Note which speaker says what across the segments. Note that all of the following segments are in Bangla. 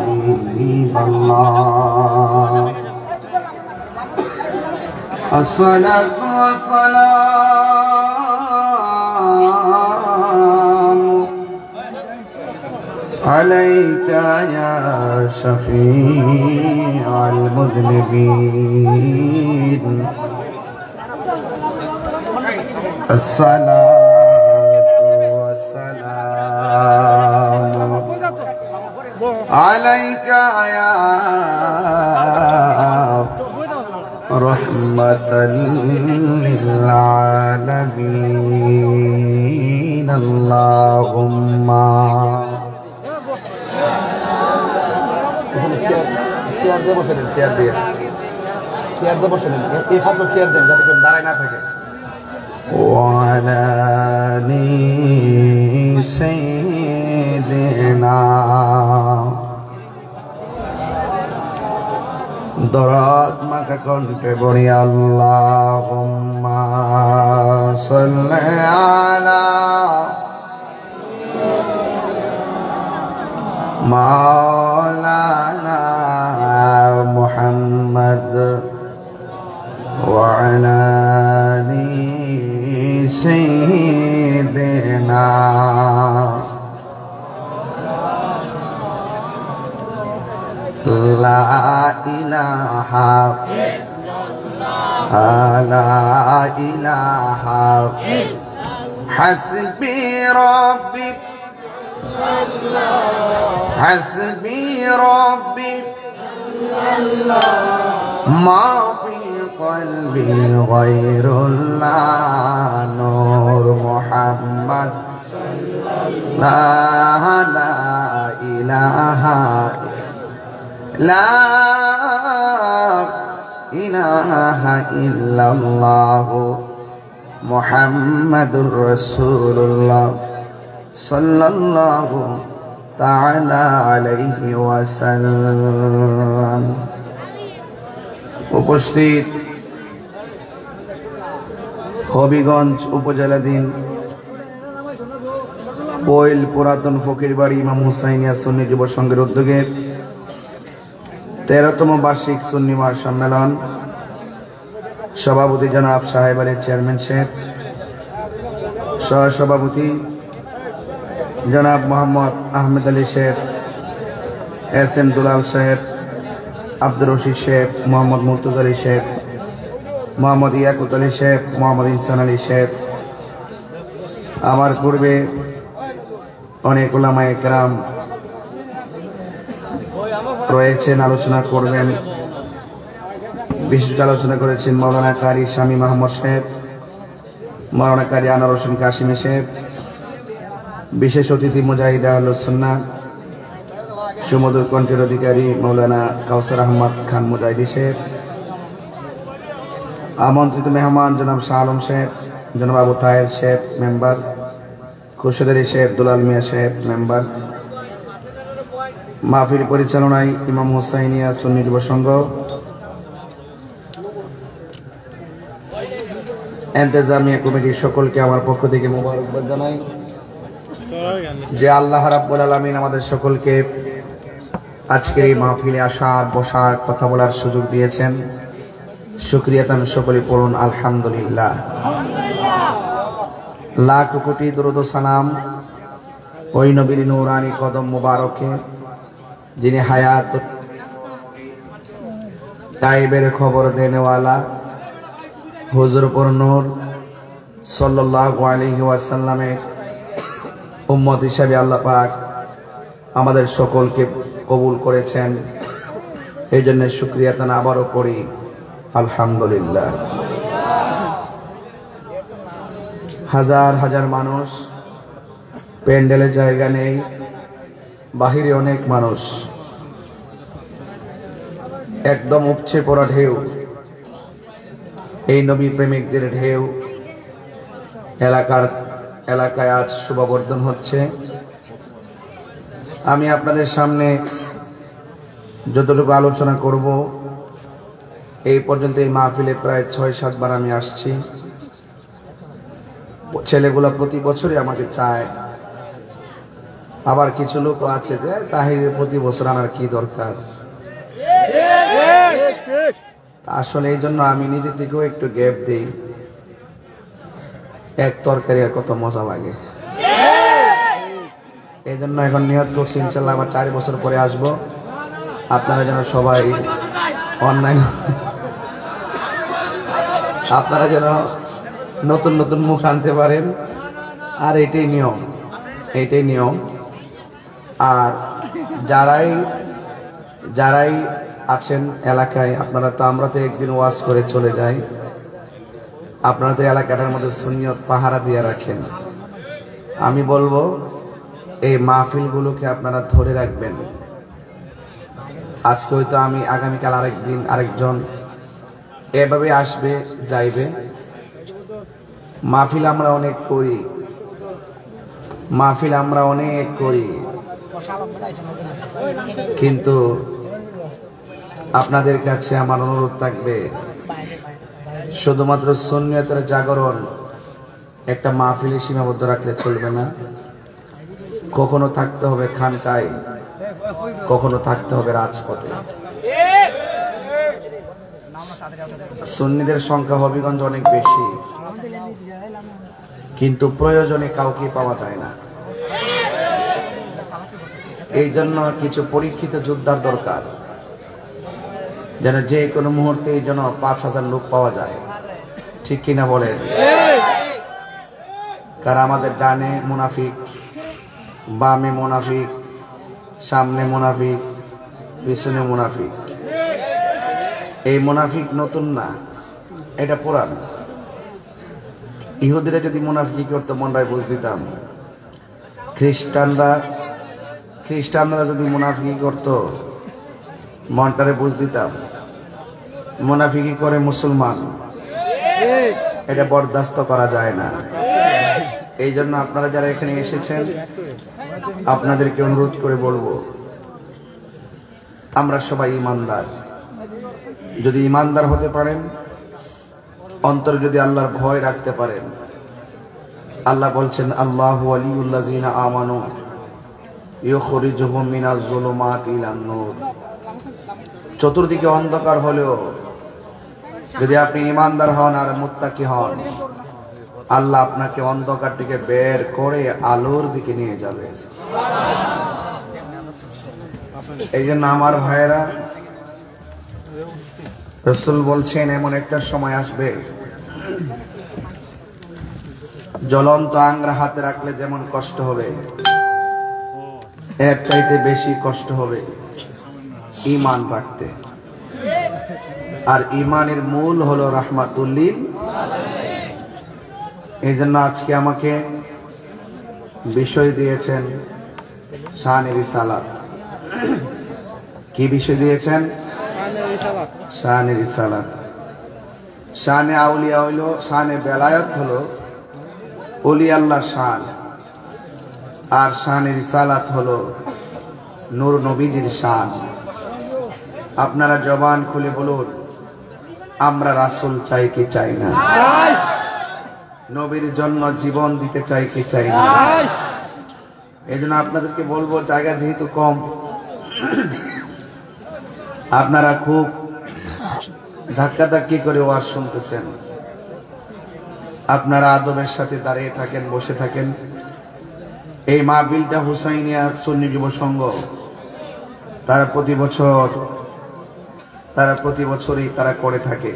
Speaker 1: حبيب الله الصلاة والسلام عليك يا شفيع المذنبين الصلاة والسلام عليك يا رحمة للعالمين اللهم চেয়ার দিয়ে বসে দেন চেয়ার দিয়ে বসে দেন এই হাতটা চেয়ার দেন যাতে কেউ দাঁড়ায় না থাকে وعلى آل سيدنا দরাত মাকা কণ্ঠে বলি আল্লাহুম্মা সাল্লি আলা মাওলানা মুহাম্মদ ওয়া আলা আলি সাইয়্যিদিনা লা ইলাহা হাসবি রাব্বি حسبي ربي ما في قلبي غير الله نور محمد لا إله إلا الله محمد رسول الله সাল্লাল্লাহু তাআলা আলাইহি ওয়াসাল্লাম। উপস্থিত হবিগঞ্জ উপজেলাধীন বইল পুরাতন ফকিরবাড়ি ইমাম হুসাইনিয়া সুন্নি যুব সংঘের উদ্যোগে 13তম বার্ষিক সুন্নি মহাসম্মেলন সভাপতি জনাব সাহেব আলী চেয়ারম্যান সাহেব, সহসভাপতি জনাব মোহাম্মদ আহমেদ আলী শেখ, এস এম দুলাল সাহেব, আব্দুর রশিদ শেখ, মোহাম্মদ মুর্তজা আলী শেখ, মোহাম্মদ ইয়াকুত আলী শেখ, মোহাম্মদ ইনসান আলী শেখ, আমার পূর্বে অনেক উলামায়ে কেরাম রয়েছেন, আলোচনা করবেন। বিশেষ আলোচনা করেছেন মাওলানা কারি শামী মাহমুদ সাহেব, মাওলানা কারি আনোয়ার হোসেন কাশিমি সাহেব, বিশেষ অতিথি মুজাহিদ আহলুস সুন্নাহ সুমধুর কণ্ঠের অধিকারী মাওলানা কাউসার আহমদ খান মুজাহিদি সাহেব, আমন্ত্রিত মেহমান জনাব শাহ আলম সাহেব, জনাব আবু তাহের সাহেব মেম্বার, খুরশেদ আলী সাহেব, দুলাল মিয়া সাহেব মেম্বার, মাহফিল পরিচালনায় ইমাম হুসাইনিয়া সুন্নি যুব সংঘ, ইন্তেজামিয়া কমিটির সকলকে আমার পক্ষ থেকে মোবারকবাদ জানাই যে আল্লাহ রাব্বুল আলামিন আমাদের সকলকে আজকের এই মাহফিলে আসার, বসার, কথা বলার সুযোগ দিয়েছেন। শুকরিয়া তান সকলে পড়ুন আলহামদুলিল্লাহ। লাখ কোটি দরুদ ও সালাম ওই নবীর নূরানি কদম মুবারকে যিনি হায়াত গায়েবের খবর দেনেওয়ালা হুজুর পুর নূর সাল্লাল্লাহু আলাইহি ওয়াসাল্লামের উম্মত হিসাবে আল্লাহ পাক আমাদের সকলকে কবুল করেছেন, এই জন্য শুকরিয়া তান আবারও করি আলহামদুলিল্লাহ। হাজার হাজার মানুষ, প্যান্ডেলে জায়গা নেই, বাহিরে অনেক মানুষ, একদম উপচে পড়া ঢেউ, এই নবী প্রেমিকদের ঢেউ এলাকায় আজ শুভবর্ধন হচ্ছে। আমি আপনাদের সামনে যতটুকু আলোচনা করব, এই পর্যন্ত এই মাহফিলে প্রায় ৬-৭ বার আমি আসছি। ছেলেগুলো প্রতি বছরই আমাকে চায় আবার কিছু লোক আছে যে তাহিরের প্রতি বছর আনার কি দরকার। আসলে এই জন্য আমি নিজে থেকেও একটু গ্যাপ দিই। এক তরকারি আর কত মজা লাগে। এই জন্য এখন নিয়ত করছি ইনশাল্লাহ আবার 4 বছর পরে আসবো। আপনারা যেন সবাই অনলাইন, আপনারা যেন নতুন নতুন মুখ আনতে পারেন। আর এটাই নিয়ম, এটাই নিয়ম। আর যারাই আছেন এলাকায়, আপনারা তো, আমরা তো একদিন ওয়াজ করে চলে যাই, আপনারা তো এলাকাটার মধ্যে সুন্নিয়ত পাহারা দিয়ে রাখেন। আমি বলবো এই মাহফিলগুলোকে আপনারা ধরে রাখবেন। আজকে হয়তো আমি, আগামীকাল আরেকদিন আরেকজন, এভাবে আসবে যাইবে। মাহফিল আমরা অনেক করি, মাহফিল আমরা অনেক করি, কিন্তু আপনাদের কাছে আমার অনুরোধ থাকবে, শুধুমাত্র সুন্নিয়তের জাগরণ একটা মাহফিলে সীমাবদ্ধ রাখলে চলবে না। কখনো থাকতে হবে খানকায়, কখনো থাকতে হবে রাজপথে। সুন্নিদের সংখ্যা হবিগঞ্জ অনেক বেশি, কিন্তু প্রয়োজনে কাউকে পাওয়া যায় না। এই জন্য কিছু পরীক্ষিত যোদ্ধার দরকার, যেন যে কোনো মুহূর্তে এই জন্য 5000 লোক পাওয়া যায়। ঠিক কিনা বলেন? কারণ আমাদের ডানে মুনাফিক, বামে মুনাফিক, সামনে মুনাফিক, পিছনে মুনাফিক। এই মুনাফিক নতুন না, এটা পুরান। ইহুদিরা যদি মুনাফিকি করতো মনটায় বুঝ দিতাম। খ্রিস্টানরা যদি মুনাফিকি করতো মনটারে বুঝ দিতাম। মুনাফিকি করে মুসলমান, এটা বরদাস্ত করা যায় না। এই জন্য আপনারা যারা এখানে এসেছেন, আপনাদেরকে অনুরোধ করে বলবো, আমরা সবাই ইমানদার। যদি ইমানদার হতে পারেন, অন্তরে যদি আল্লাহর ভয় রাখতে পারেন, আল্লাহ বলছেন আল্লাহু ওয়ালিউল্লাযিনা আমানু ইউখরিজুহুম মিনাজ যুলুমাতি ইলান নূর। চতুর্দিকে অন্ধকার হলেও যদি আপনি ইমানদার হন আর মুত্তাকি হন, আল্লাহ আপনাকে অন্ধকার থেকে বের করে আলোর দিকে নিয়ে যাবে। এই জন্য আমার ভাইয়েরা, রাসূল বলছেন এমন একটা সময় আসবে, জ্বলন্ত আঙ্গরা হাতে রাখলে যেমন কষ্ট হবে, এর চাইতে বেশি কষ্ট হবে ঈমান রাখতে। আর ঈমানের মূল হলো রাহমাতুল লিল। এই জন্য আজকে আমাকে বিষয় দিয়েছেন শানে রিসালাত। কি বিষয় দিয়েছেন? শানে রিসালাত। শানে আউলিয়া হইল, শানে বেলায়েত হলো ওলি আল্লাহ শান, আর শানে রিসালাত হলো নূর নবীজির শান। আপনারা জবান খুলে বলুন, আমরা রাসূল চাই কি চাই না? নবীর জন্য জীবন দিতে চাই কি চাই না? এই জন্য আপনাদেরকে বলবো, জায়গা যেহেতু কম, আপনারা খুব ধাক্কাধাক্কি করে ওয়াজ শুনতেছেন, আপনারা আদবের সাথে দাঁড়িয়ে থাকেন, বসে থাকেন। এই মাহফিলটা হুসাইনিয়া সুন্নি যুব সংঘ তারা প্রতি বছরই তারা করে থাকে।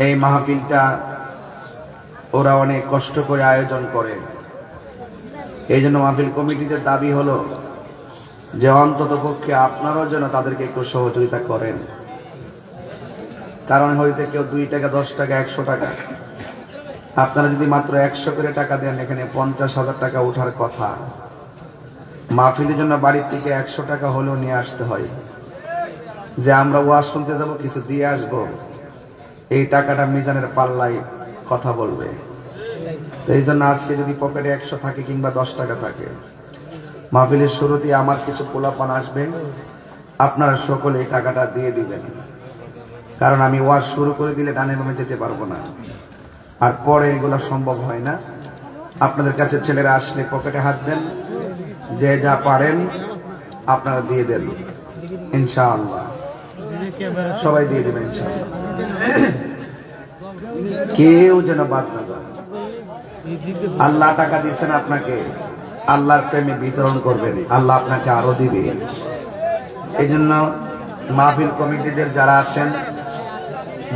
Speaker 1: এই মাহফিলটা ওরা অনেক কষ্ট করে আয়োজন করে। এই জন্য মাহফিল কমিটিদের দাবি হলো যে অন্তত পক্ষে আপনারাও যেন তাদেরকে একটু সহযোগিতা করেন। কারণ হয়তো কেউ 2 টাকা, 10 টাকা, 100 টাকা, আপনারা যদি মাত্র 100 করে টাকা দেন, এখানে 50,000 টাকা ওঠার কথা। মাহফিলের জন্য বাড়ির থেকে 100 টাকা হলেও নিয়ে আসতে হয়, যে আমরা ওয়াজ শুনতে যাব, কিছু দিয়ে আসবো। এই টাকাটা মিজানের পাল্লায় কথা বলবে। তো এই জন্য আজকে যদি পকেটে 100 থাকে কিংবা 10 টাকা থাকে, মাহফিলের শুরুতে আমার কিছু পোলাপান আসবে, আপনারা সকলে এই টাকাটা দিয়ে দিবেন। কারণ আমি ওয়াজ শুরু করে দিলে ডানে বামে যেতে পারবো না, আর পরে এগুলো সম্ভব হয় না। আপনাদের কাছে ছেলেরা আসলে পকেটে হাত দেন, যে যা পারেন আপনারা দিয়ে দেন ইনশাআল্লাহ, সবাই দিয়ে দেবেন ইনশাআল্লাহ, কেউ যেন বাদ না যায়। আল্লাহ টাকা দিচ্ছেন আপনাকে, আল্লাহর প্রেমে বিতরণ করবেন, আল্লাহ আপনাকে আরো দিবে। এই জন্য মাহফিল কমিটিদের যারা আছেন,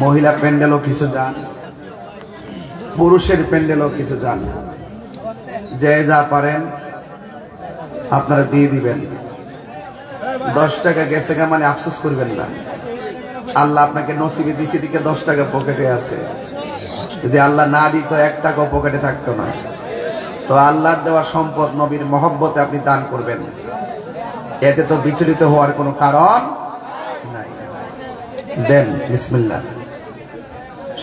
Speaker 1: মহিলা প্যান্ডেলও কিছু যান, পুরুষের প্যান্ডেলও কিছু যান, যে যা পারেন আপনারা দিয়ে দিবেন। 10 টাকা গেছে মানে আফসোস করবেন না, আল্লাহ আপনাকে নসিবে দিয়েছে দিকে 10 টাকা পকেটে আছে, যদি আল্লাহ না দিত 1 টাকাও পকেটে থাকতো না। তো আল্লাহর দেওয়া সম্পদ নবীর মহব্বতে আপনি দান করবেন, এতে তো বিচলিত হওয়ার কোনো কারণ নাই। দেন বিসমিল্লাহ,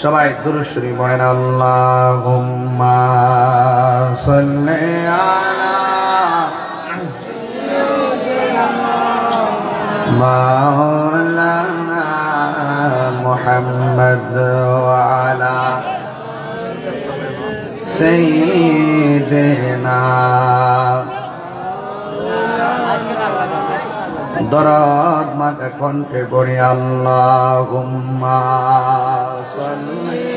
Speaker 1: সবাই দুরূদ শরীফ পড়েন। আল্লাহুম্মা সাল্লি আলা মাওলানা মুহাম্মদ ওয়া আলা সাইয়্যিদিনা। দরদ মাকে কণ্ঠে পড়ি। আল্লাহুম্মা সাল্লি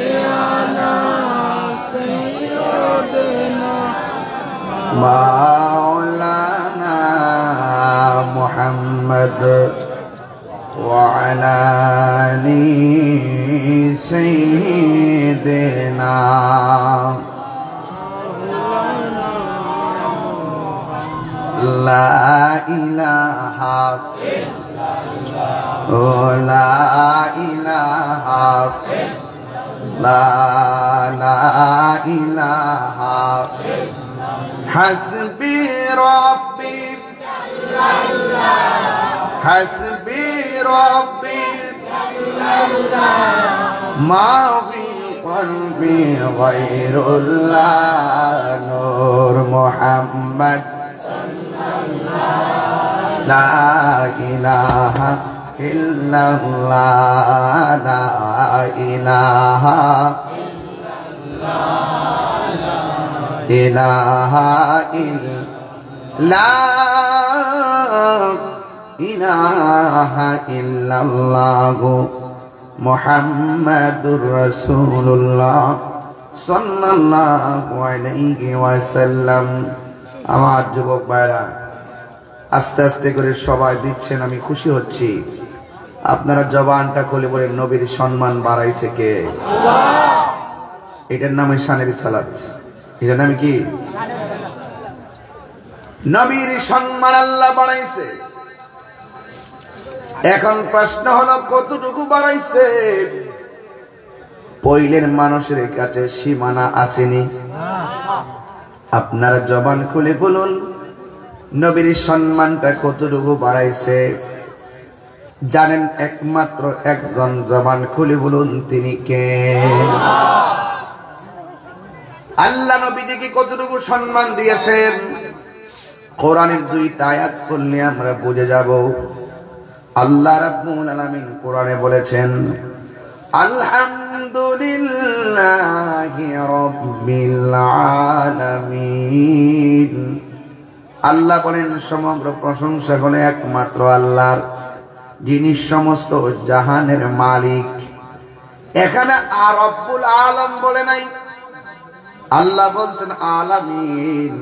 Speaker 1: আলা সাইয়্যিদিনা মাওলানা মুহাম্মদ ওয়া আলা আলি সাইয়্যিদিনা। লা ইলাহা ইল্লাল্লাহ, লা ইলাহা লা ইলাহা হাসবি রব্বি হাসবি রব্বি মা ফি কলবি গায়রুল্লাহ নূর মুহাম্মদ। লা ইলাহা ইল্লাল্লাহ, লা ইলাহা ইলাহা ইলাহা ইল্লাল্লাহ মুহাম্মাদুর রাসূলুল্লাহ সাল্লাল্লাহু আলাইহি ওয়াসাল্লাম। আমার যুবক ভাইরা, আস্তে আস্তে করে সবাই দিচ্ছেন, আমি খুশি হচ্ছি। আপনারা জবানটা খুলে বলেন, নবীর সম্মান বাড়াইছে কে? এটার নামে শানের সালাত। এটার নামে কি? নবীর সম্মান আল্লাহ বাড়াইছে। এখন প্রশ্ন হলো, কতটুকু বাড়াইছে? পইলের মানুষের কাছে সীমানা আসেনি। আপনারা জবান খুলে বলুন, নবীর সম্মানটা কতটুকু বাড়াইছে? জানেন একমাত্র একজন, জবান খুলে বলুন, তিনি কে? আল্লাহ নবীকে কতটুকু সম্মান দিয়েছেন? কোরআনের 2টা আয়াত পড়লে আমরা বুঝে যাব। আল্লাহ রাব্বুল আলামিন কোরআনে বলেছেন, আলহামদুলিল্লাহি রাব্বিল আলামিন। আল্লাহ বলেন, সমগ্র প্রশংসা হলো একমাত্র আল্লাহর, যিনি সমস্ত জাহানের মালিক। এখানে রব্বুল আলম বলে নাই, আল্লাহ বলছেন আলামিন।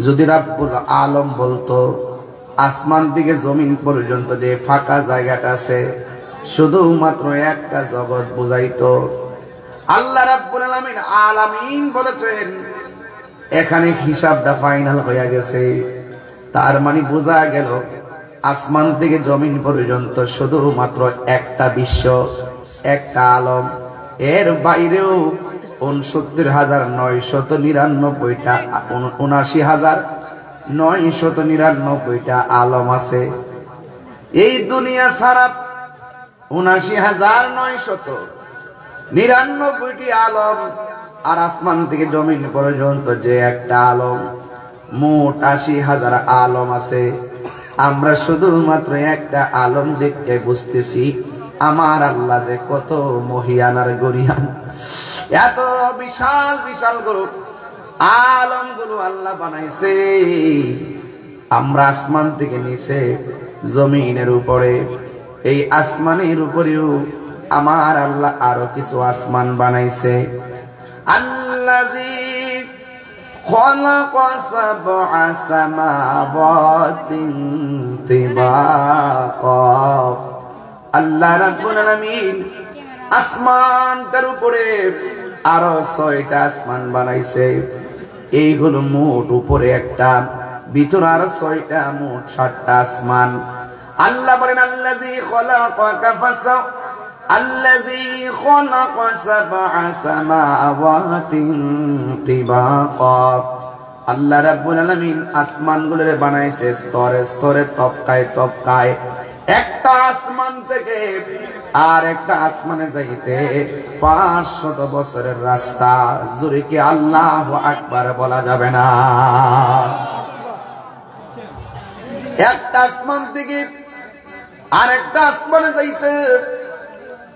Speaker 1: যদি রব্বুল আলম বলতো, আসমান থেকে জমিন পর্যন্ত যে ফাঁকা জায়গাটা আছে, শুধুমাত্র একটা জগৎ বুঝাইতো। আল্লাহ রাব্বুল আলামিন আলামিন বলেছেন, এখানে হিসাবটা ফাইনাল হয়ে গেছে। তার মানে বোঝা গেল, আসমান থেকে জমিন পর্যন্ত শুধুমাত্র একটা বিশ্ব, একটা আলম। এর বাইরেও 69,999টা 79,999টা আলম আছে। এই দুনিয়া ছাড়া 79,999টি আলম, আর আসমান থেকে জমিন পর্যন্ত যে একটা আলম, মোট 80,000 আলম আছে। আমরা শুধুমাত্র একটা আলম দেখতে বুঝতেছি আমার আল্লাহ যে কত মহিয়ান আর গরিয়ান। এত বিশাল বিশাল আলম গুলো আল্লাহ বানাইছে। আমরা আসমান থেকে নিচে জমিনের উপরে, এই আসমানের উপরেও আমার আল্লাহ আরো কিছু আসমান বানাইছে। আল্লাযী খালাকা সাবআ সামাওয়াতিন তিবাকা, আল্লাহ রাব্বুল আলামিন আসমানটার উপরে আরো 6টা আসমান বানাইছে। এইগুলো মোট উপরে একটা, ভিতরে আরো 6টা, মোট 7টা আসমান। আল্লাহ বলেন আল্লাযী খালাকা ফাসাওয়া, আল্লাযী খালাকা সাবআ সামাওয়াতিন তিবাকা, আল্লাহ রাব্বুল আলামিন আসমানগুলোরে বানাইছে স্তরে স্তরে, তবকায় তবকায়। একটা আসমান থেকে আর একটা আসমানে যাইতে 500 বছরের রাস্তা। জোরে কি আল্লাহু আকবার বলা যাবে না? একটা আসমান থেকে আর একটা আসমানে যাইতে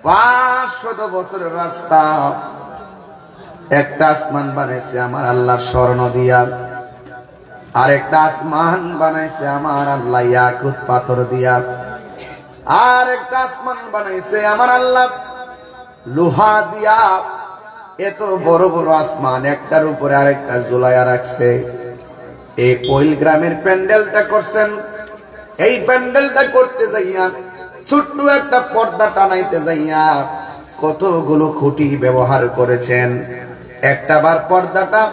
Speaker 1: 500 বছরের রাস্তা। একটা আসমান বানাইছে আমার আল্লাহ স্বর্ণ দিয়া, আর একটা আসমান বানাইছে আমার আল্লাহ ইয়াকুত পাথর দিয়া, আর একটা আসমান বানাইছে আমার আল্লাহ লোহা দিয়া। এত বড় বড় আসমান একটার উপরে আরেকটা ঝুলাইয়া রাখছে। এই কোইল গ্রামের প্যান্ডেলটা করছেন, এই প্যান্ডেলটা করতে যাইয়া ছোট্ট একটা পর্দা টানাইতে যাইয়া কতগুলো খুঁটি ব্যবহার করেছেন। একটাবার পর্দাটা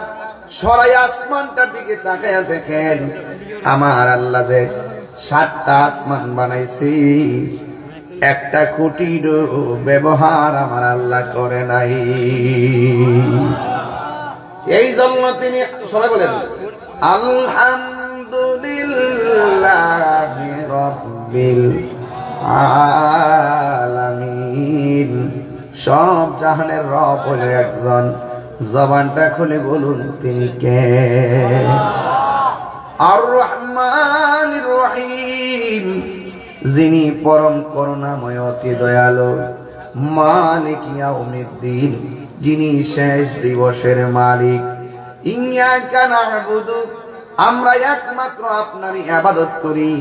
Speaker 1: সরাই আসমানটার দিকে তাকায়া দেখেন আমার আল্লাহ যে 7টা আসমান বানাইছি, একটা খুঁটির ব্যবহার আমার আল্লাহ করে নাই। এই জন্য তিনি সবাই বলেন আলহামদুলিল্লাহি রাব্বিল আলামিন। সব জাহানের রব হলো একজন, জবানটা খুলে বলুন তিনি কে? আর রহমানির রহিম, যিনি পরম করুণাময় অতি দয়ালু। মালিক ইয়াউমিদ্দিন, যিনি শেষ দিবসের মালিক। ইয়্যাকা না'বুদু, আমরা একমাত্র আপনারই ইবাদত করি।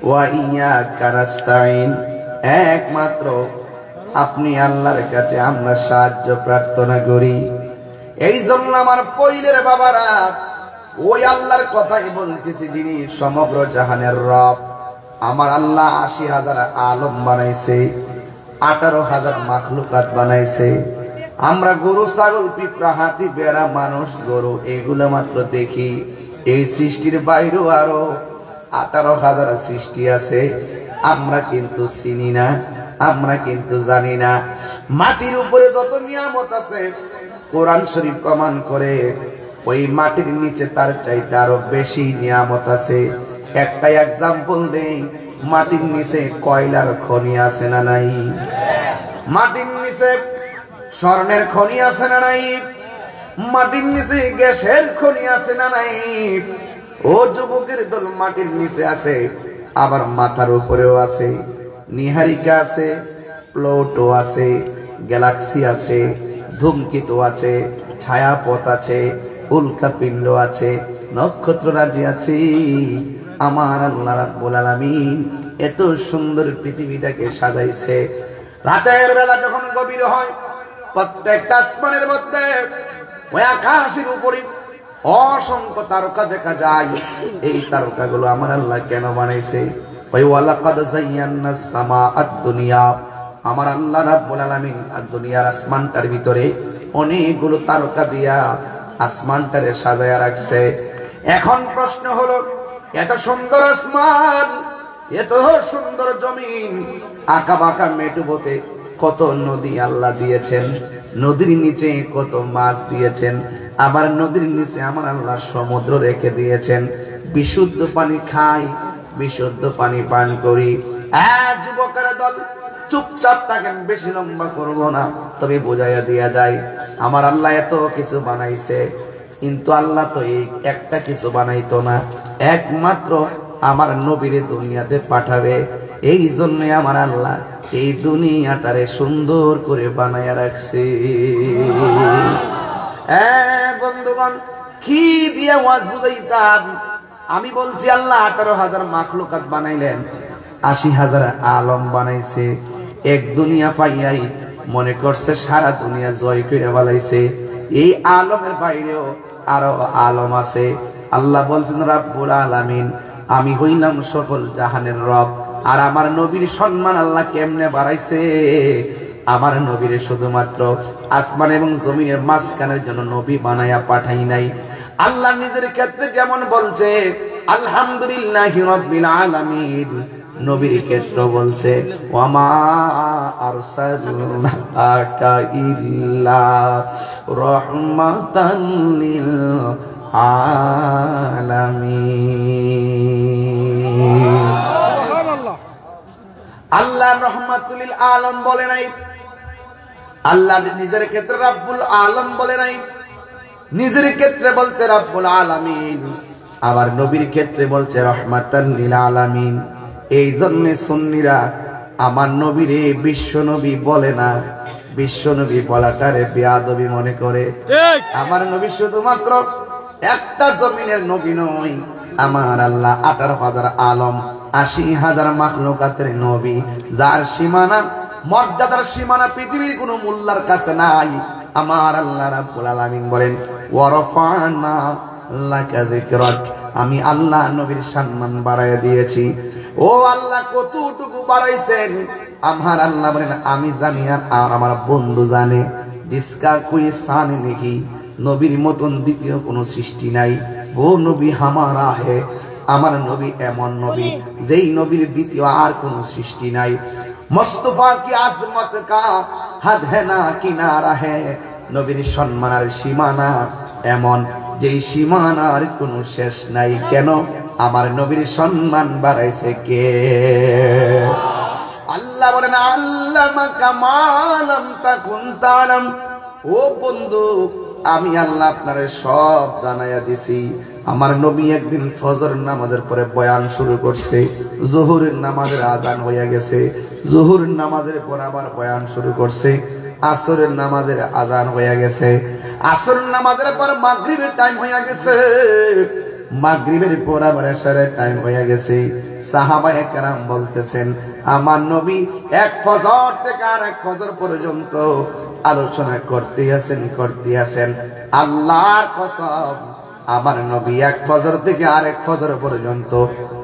Speaker 1: ওয়া ইয়্যাকা নাস্তাঈন, একমাত্র আপনি আল্লাহর কাছে আমরা সাহায্য প্রার্থনা করি। এই জন্য আমার পৈলের বাবারা ওই আল্লাহর কথাই বলতেছি, যিনি সমগ্র জাহানের রব। আমার আল্লাহ 80,000 আলম বানাইছে, 18,000 মাখলুকাত বানাইছে। আমরা গরু, ছাগল, পিঁপড়া, হাতি, বেড়া, মানুষ, গরু এগুলো মাত্র দেখি। এই সৃষ্টির বাইরেও আরো 18,000 সৃষ্টি আছে, আমরা কিন্তু চিনি না, আমরা কিন্তু জানি না। মাটির উপরে যত নিয়ামত আছে কোরআন শরীফ প্রমাণ করে, ওই মাটির নিচে তার চাইতে আরো বেশি নিয়ামত আছে। একটা এক্সাম্পল দেই, মাটির নিচে কয়লার খনি আছে না নাই? মাটির নিচে স্বর্ণের খনি আছে না নাই? মাটির নিচে গ্যাসের খনি আছে না নাই? ও যুবকের দল, মাটির নিচে আছে, আবার মাথার উপরেও আছে। নিহারিকা আছে, প্লুটো আছে, গ্যালাক্সি আছে, ধূমকেতু আছে, ছায়াপথ আছে, উল্কাপিণ্ড আছে, নক্ষত্ররাজি আছে। আমার আল্লাহ রাব্বুল আলামিন এত সুন্দর পৃথিবীটাকে সাজাইছে। রাতের বেলা যখন গভীর হয়, প্রত্যেকটা আসমানের মধ্যে ওই আকাশের উপরে অসংখ্য তারকা দেখা যায়। এই তারকাগুলো আমার আল্লাহ কেন বানাইছে? ওই ওয়ালাকাদ যায়্যানাস সামাআদ দুনিয়া, আমার আল্লাহ রাব্বুল আলামিন দুনিয়ার আসমানটার ভিতরে অনেকগুলো তারকা দিয়া আসমানটারে সাজায়া রাখছে। এখন প্রশ্ন হলো, এত সুন্দর আসমান, এত সুন্দর জমিন, আঁকা বাঁকা মেটুপথে কত নদী আল্লাহ দিয়েছেন, নদীর নিচে কত মাছ দিয়েছেন, আবার নদীর নিচে আমার আল্লাহ সমুদ্র রেখে দিয়েছেন। বিশুদ্ধ পানি খাই, বিশুদ্ধ পানি পান করি। যুবকের দল চুপচাপ থাকেন, বেশি লম্বা করব না, তবে বোঝাইয়া দিয়া যায় আমার আল্লাহ এত কিছু বানাইছে, কিন্তু আল্লাহ তো এই একটা কিছু বানাইতো না, একমাত্র আমার নবীরে দুনিয়াতে পাঠাবে। এই জন্য আমার আল্লাহ এই দুনিয়াটারে সুন্দর করে বানাইয়া রাখছে। বন্ধুগণ, কি দিয়ে ওয়াজ বুঝাইতাম? আমি বলছি আল্লাহ 18,000 মাখলুকাত বানাইলেন, 80,000 আলম বানাইছে। এক দুনিয়া পাইয়াই মনে করছে সারা দুনিয়া জয় করে বলাইছে। এই আলমের বাইরেও আরো আলম আছে। আল্লাহ বলছেন রাব্বুল আলামিন, আমি হইলাম সকল জাহানের রব। আর আমার নবীর সম্মান আল্লাহ কেমনে বাড়াইছে? আমার নবীর শুধুমাত্র আসমান এবং জমিনের মাঝখানের জন্য নবী বানায়া পাঠাই নাই। আল্লাহ নিজের ক্ষেত্রে কেমন বলছে, আলহামদুলিল্লাহি রাব্বিল আলামিন। নবীর ক্ষেত্রে বলছে, ওয়ামা আরসালনাকা ইল্লা রাহমাতান লিল আলামিন। আল্লাহ রহমাতুল লিল আলাম বলে নাই, আল্লাহ নিজের ক্ষেত্রে রাব্বুল আলম বলে নাই, নিজের ক্ষেত্রে বলছে রাব্বুল আলামিন, আবার নবীর ক্ষেত্রে বলছে রহমাতান লিল আলামিন। এই জন্য সুন্নিরা আমার নবীরে বিশ্ব নবী বলে না, বিশ্ব নবী বলাটারে বেয়াদবি মনে করে। আমার নবী শুধুমাত্র একটা জমিনের নবী নয়, আমার আল্লাহ 18,000 আলম, 80,000 মাখলুকাতের নবী, যার সীমানা মর্যাদার সীমানা পৃথিবীর কোন মোল্লার কাছে নাই। আমার আল্লাহ রাব্বুল আলামিন বলেন, ওয়ারফা'না লাকা যিকরাক, আমি আল্লাহ নবীর সম্মান বাড়ায় দিয়েছি। ও আল্লাহ কতটুকু বাড়াইছেন আমার আল্লাহ বলেন আমি জানি আর আমার বন্ধু জানে। জিসকা কোই শান নেহি, নবীর মতন দ্বিতীয় কোন সৃষ্টি নাই। ও নবী হামারা হে, আমার নবী এমন নবী যেই নবীর দ্বিতীয় আর কোন সৃষ্টি নাই। মুস্তাফা কি আজমত কা হদ है না কিনারা है, নবীর সম্মানের সীমানা এমন যেই সীমানার কোনো শেষ নাই। কেন? আমার নবীর সম্মান বাড়াইছে কে? আল্লাহ বলেন, আল্লামাকা মা লাম তাকুন তা'লাম। ও বন্ধু, আমি আল্লাহ আপনারে সব জানাইয়া দিছি। আমার নবী একদিন ফজর নামাজের পরে বয়ান শুরু করছে, জোহরের নামাজের আযান হইয়া গেছে, জোহরের নামাজের পর আবার বয়ান শুরু করছে, আসরের নামাজের আযান হইয়া গেছে, আসরের নামাজের পর মাগরিবের টাইম হইয়া গেছে, মাগরিবের পর আবার এশারের টাইম হইয়া গেছে। সাহাবায়ে কেরাম বলতেছেন, আমার নবী এক ফজর থেকে আরেক ফজর পর্যন্ত আলোচনা করতে আছেন। আল্লাহর কসম, আমার নবী এক ফজর থেকে আরেক ফজর পর্যন্ত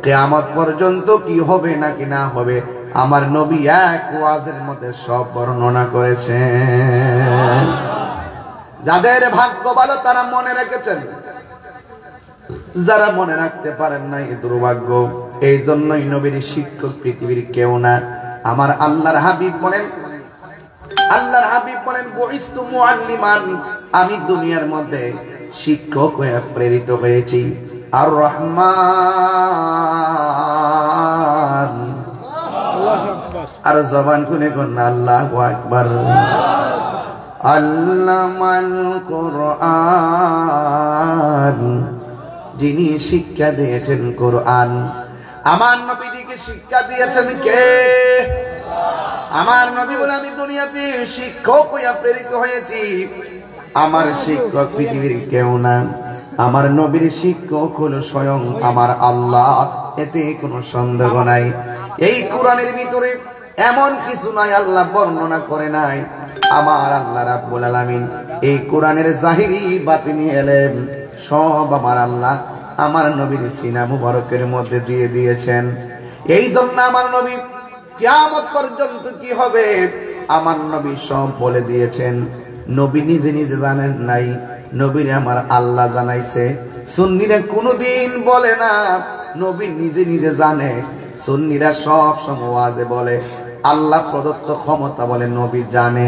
Speaker 1: কিয়ামত পর্যন্ত কি হবে নাকি না হবে, আমার নবী এক ওয়াজের মধ্যে সব বর্ণনা করেছেন। যাদের ভাগ্য ভালো তারা মনে রেখেছেন, যারা মনে রাখতে পারেন নাই দুর্ভাগ্য। এই জন্যই নবীর শিক্ষক পৃথিবীর কেউ না। আমার আল্লাহর হাবিব বলেন, আল্লাহর হাবিব বলেন, বুইস্তু মুআল্লিমান, আমি দুনিয়ার মধ্যে শিক্ষক হয়ে প্রেরিত হয়েছি। আর রহমান, আর জবান খুলে কোন আল্লাহু আকবার। আল্লামাল কুরআন, যিনি শিক্ষা দিয়েছেন কোরআন। আমার নবীকে শিক্ষা দিয়েছেন কে? আমার নবী বলে, আমি দুনিয়াতে শিক্ষক হইয়া প্রেরিত হয়েছি। আমার শিক্ষক পৃথিবীর কেউ না, আমার নবীর শিক্ষক হলো স্বয়ং আমার আল্লাহ, এতে কোনো সন্দেহ নাই। এই কোরআনের ভিতরে এমন কিছু নাই আল্লাহ বর্ণনা করে নাই। আমার আল্লাহ রাব্বুল আলামিন এই কোরআনের জাহিরি বাতিনি এলেম সব আমার আল্লাহ আমার নবীর সিনা মুবারকের মধ্যে দিয়ে দিয়েছেন। এই জন্য আমার নবী কিয়ামত পর্যন্ত কি হবে আমার নবী সব বলে দিয়েছেন। নবী নিজে নিজে জানেন নাই, নবীর আমার আল্লাহ জানাইছে। সুন্নিরা কোনদিন বলে না নবী নিজে নিজে জানে। সুন্নিরা সব সময় ওয়াজে বলে আল্লাহ প্রদত্ত ক্ষমতা বলে নবী জানে।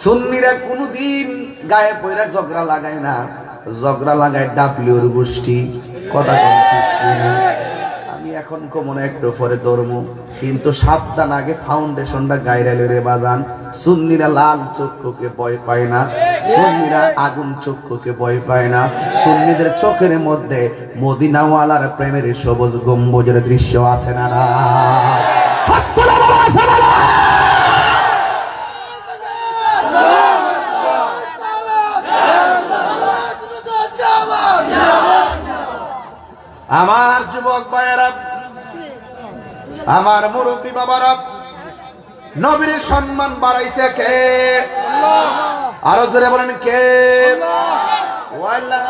Speaker 1: সুন্নিরা কোনদিন গায়ে পয়রা ঝগড়া লাগায় না, ঝগড়া লাগায় ডাবলিউর গোষ্ঠী। কথা আমি এখন মনে একটু পরে ধর্ম, কিন্তু সাবধান, আগে ফাউন্ডেশনটা গায়রা লরে বাজান। সুন্নিরা লাল চক্ষুকে ভয় পায় না, সুন্নিরা আগুন চক্ষুকে ভয় পায় না। সুন্নিদের চোখের মধ্যে মদিনাওয়ালার প্রেমের সবুজ গম্বুজের দৃশ্য আছে না? আমার যুবক ভাইয়েরা, আমার মুরব্বী বাবারা, নবীর সম্মান বাড়াইছে কে? আরো জোরে বলেন কে? ওয়ালা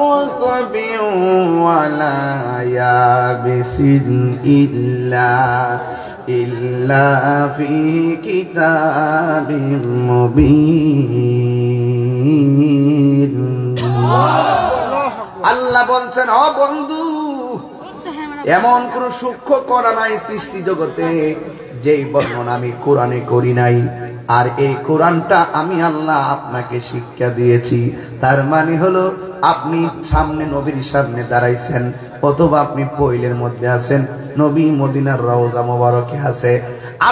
Speaker 1: রাতবিন ওয়ালা ইয়াবিসিন ইল্লা ফি কিতাবিম মুবিন। আল্লাহ বলছেন, ও বন্ধু, এমন কোন সূক্ষ্ম করা নাই সৃষ্টি জগতে যেই বর্ণনা আমি কোরআনে করি নাই। আর এই কোরআনটা আমি আল্লাহ আপনাকে শিক্ষা দিয়েছি। তার মানে হলো আপনি সামনে নবীর সামনে দাঁড়াইছেন, অথবা আপনি পৈলের মধ্যে আছেন, নবী মদিনার রওজা মোবারকে আছে।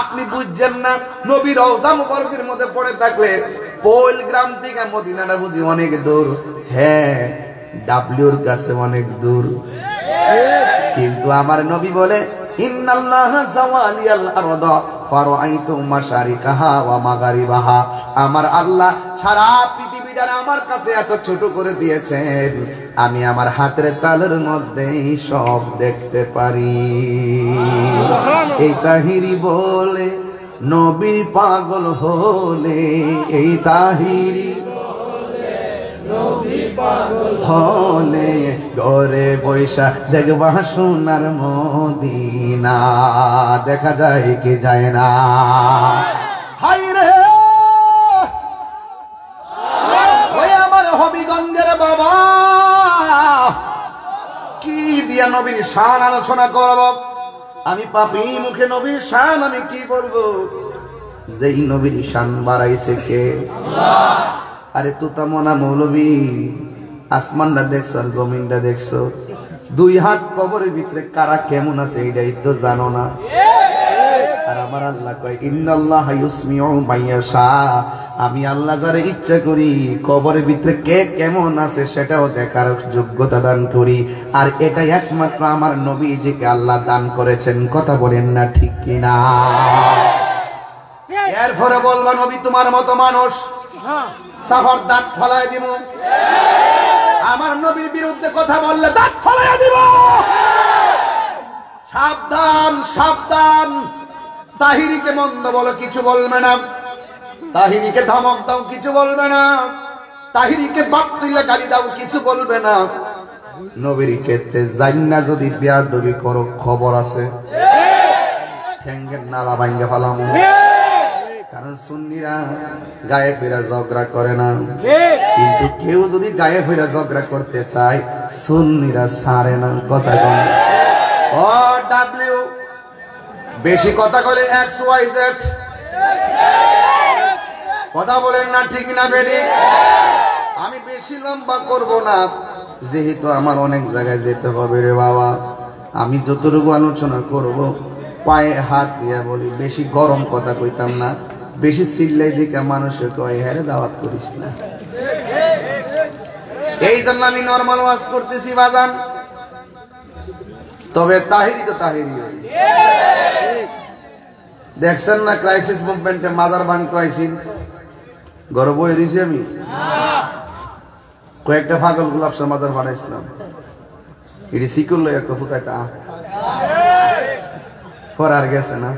Speaker 1: আপনি বুঝছেন না নবী রওজা মোবারকের মধ্যে পড়ে থাকলে পৈল গ্রাম থেকে মদিনাটা বুঝি অনেক দূর। হ্যাঁ, ডাব্লিউর কাছে অনেক দূর। কিন্তু আমার নবী বলে, ইন্নাল্লাহা যাওয়ালিয়াল আরদা ফারাআইতু মাশারিকাহা ওয়া মাগারিবাহা। আমার আল্লাহ সারা পৃথিবীটা আমার কাছে এত ছোট করে দিয়েছেন, আমি আমার হাতের তালুর মধ্যেই সব দেখতে পারি। এই তাহিরি বলে নবী পাগল হলে, এই তাহিরি হলে ঘরে বৈশা দেখবা সোনার মদিনা। দেখা যায় কি যায় না? হাই রে ওই আমার হবিগঞ্জের বাবা, কি দিয়া নবীর শান আলোচনা করব? আমি পাপী মুখে নবীর শান আমি কি বলবো? যেই নবীর শান বাড়াইছে কে? আরে তুতা মনা মৌলবী, আসমানটা দেখছো আর জমিনটা দেখছো? 2 হাত কবরের ভিতরে কারা কেমন আছে এইটাই তো জানো না। আর আমার আল্লাহ কয়, ইন্নাল্লাহা ইউসমিউ মাইয়াশা। আমি আল্লাহ যারে ইচ্ছা করি কবরের ভিতরে কে কেমন আছে সেটাও দেখার যোগ্যতা দান করি। আর এটা একমাত্র আমার নবীজিকে আল্লাহ দান করেছেন। কথা বলেন না ঠিক কিনা? এরপরে বলবা, নবী তোমার মতো মানুষ, সাফার দাঁত ফলাই দিব। আমার নবীর বিরুদ্ধে কথা বললে দাঁত ফলাই দিব। সাবধান সাবধান। তাহিরিকে মন্দ বলো, কিছু বলবে না। তাহিরিকে ধমক দাও, কিছু বলবে না। তাহিরিকে বাপ তুইলে গালি দাও, কিছু বলবে না। নবীর ক্ষেত্রে জান্না যদি বেয়াদবি করো, খবর আছে, ঠ্যাঙ্গের নালা ভাঙ্গা ফেলাম। কারণ সুন্নিরা গায়ে ফেরা ঝগড়া করে না, কিন্তু কেউ যদি গায়ে ফেরা ঝগড়া করতে চায় সুন্নিরা ছাড়ে না। কথা কম ও ডাব্লিউ, বেশি কথা বলে XYZ। কথা বলেন না ঠিক না বেটি? আমি বেশি লম্বা করব না, যেহেতু আমার অনেক জায়গায় যেতে হবে রে বাবা। আমি যতটুকু আলোচনা করব পায়ে হাত দিয়া বলি, বেশি গরম কথা কইতাম না। বেশি চিল্লাই দিকে মানুষে কয় হ্যাঁ দাওয়াত করিস না। এই জন্য আমি নরমাল ওয়াজ করতেছি বাজান। তবে তাহিরি তো তাহিরি। দেখছেন না ক্রাইসিস মুভমেন্টে মাজার ভাঙতে আইসিন, ঘরে বয়ে দিয়েছি আমি। কয়েকটা পাগল গুলাবসার মাজার বানাইছিলাম। এটি শিকুল লই একটা ফুটাইতা পর আর গেছে না।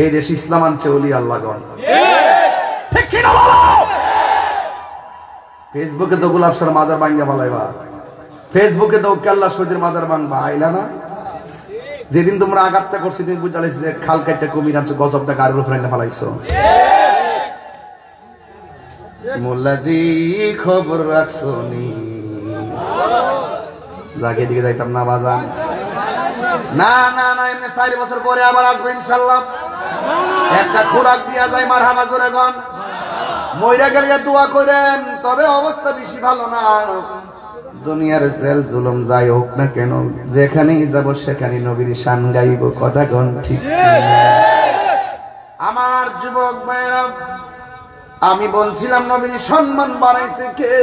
Speaker 1: এই দেশ ইসলাম আনছে ওলি আল্লাহগণ। ঠিক কি না বলো? ফেসবুকে তো গুলাবসার মাজার ভাঙ্গা ফেলাইবা, ফেসবুকে তো কেল্লা শহীদের মাজার ভাঙবা। আইলা না? যেদিন তোমরা আঘাতটা করছি তুমি বুঝালাইছি যে খাল কাটটা কমিয়ে আনছো, গজবটা গাড়ির উপরে এনে ফেলাইছো। মোল্লাজি খবর রাখছো নি? যাকে দিকে যাইতাম না বাজান। না না না, এমনি 4 বছর পরে আবার আসবো ইনশাল্লাহ। একটা খোরাক দিয়া যায়, মারহাবা জোরে গন। মইরা গেলে দোয়া করেন, তবে অবস্থা বেশি ভালো না। দুনিয়ার জেল জুলুম যাই হোক না কেন, যেখানেই যাব সেখানে নবীর শান গাইব। কথা গন ঠিক? আমার যুবক ভাইরা, আমি বলছিলাম নবীর সম্মান বাড়াইছে কে?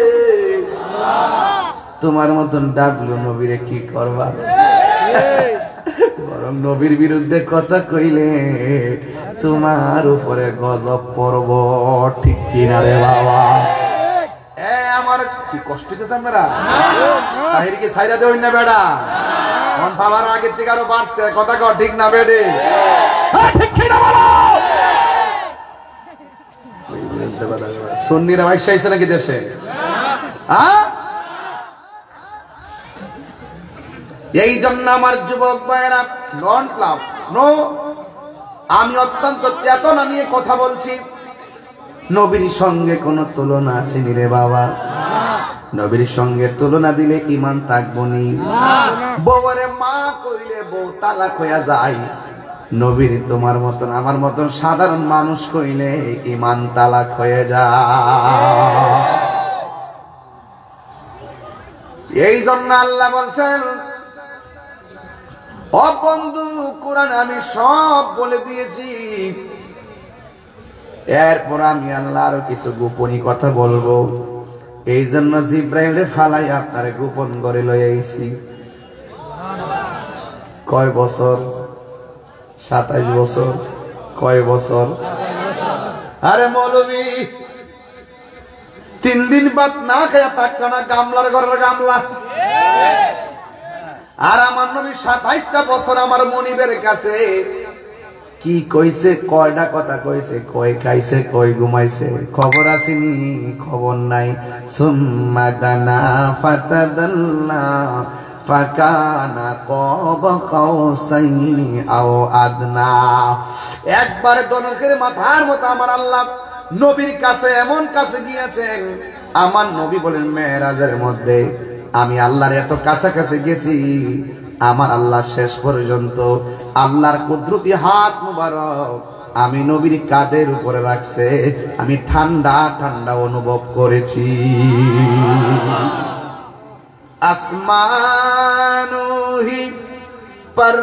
Speaker 1: তোমার মতন ডাবলু নবীরে কি করবা? বরং নবীর বিরুদ্ধে কথা কইলে তোমার উপরে গজব পড়ব। ঠিক কিনা রে বাবা? আমার কি কষ্ট হইতেছে আপনারা তাহিরকে সাইরা দেওই না বেড়া মন পাওয়ার আগের থেকে আরো বাড়ছে কথা কর ঠিক না বেডে ঠিক কি না বলো সুন্নিরা ভাই চাইছে নাকি দেশে এই জন্য আমার যুবক ভাইয়েরা নন ক্লাব নো আমি অত্যন্ত চেতনা নিয়ে কথা বলছি নবীর সঙ্গে কোনো তুলনা আসেনি রে বাবা নবীর সঙ্গে তুলনা দিলে ঈমান থাকবো নি বউরে মা কইলে বউ তালাক হইয়া যায় নবীর তোমার মতন আমার মতন সাধারণ মানুষ কইলে ঈমান তালাক হয়ে যায় এই জন্য আল্লাহ বলছেন ও বন্ধু কোরআন আমি সব বলে দিয়েছি এরপর আমি আল্লাহ আরো কিছু গোপনী কথা বলবো এই জন্য জিব্রাইলের ফালাই আপনারে গোপন করে লয়ে আইছি কয় বছর 27 বছর কয় বছর আরে মৌলবী 3 দিন বাদ না খায়া থাকতো না গামলার ঘরের গামলা আর আমার নবী 27টা বছর আমার মনিবের কাছে কি কইছে কয়টা কথা কইছে কয় খাইছে কয় ঘুমাইছে খবর আসেনি খবর নাই সুম্মা দানা ফাতাদাল্লা ফাকানা কাব কাউসাইনি আও আদনা একবার দনকের মাথার মতো আমার আল্লাহ নবীর কাছে এমন কাছে গিয়েছেন আমার নবী বলেন মেরাজের মধ্যে আমি আল্লাহর এত কাছাকাছি গেছি আমার আল্লাহ শেষ পর্যন্ত আল্লাহর কুদরতি হাত মুবারক আমি নবীর কাঁধের উপরে রাখছে আমি ঠান্ডা ঠান্ডা অনুভব করেছি আসমানো হি পর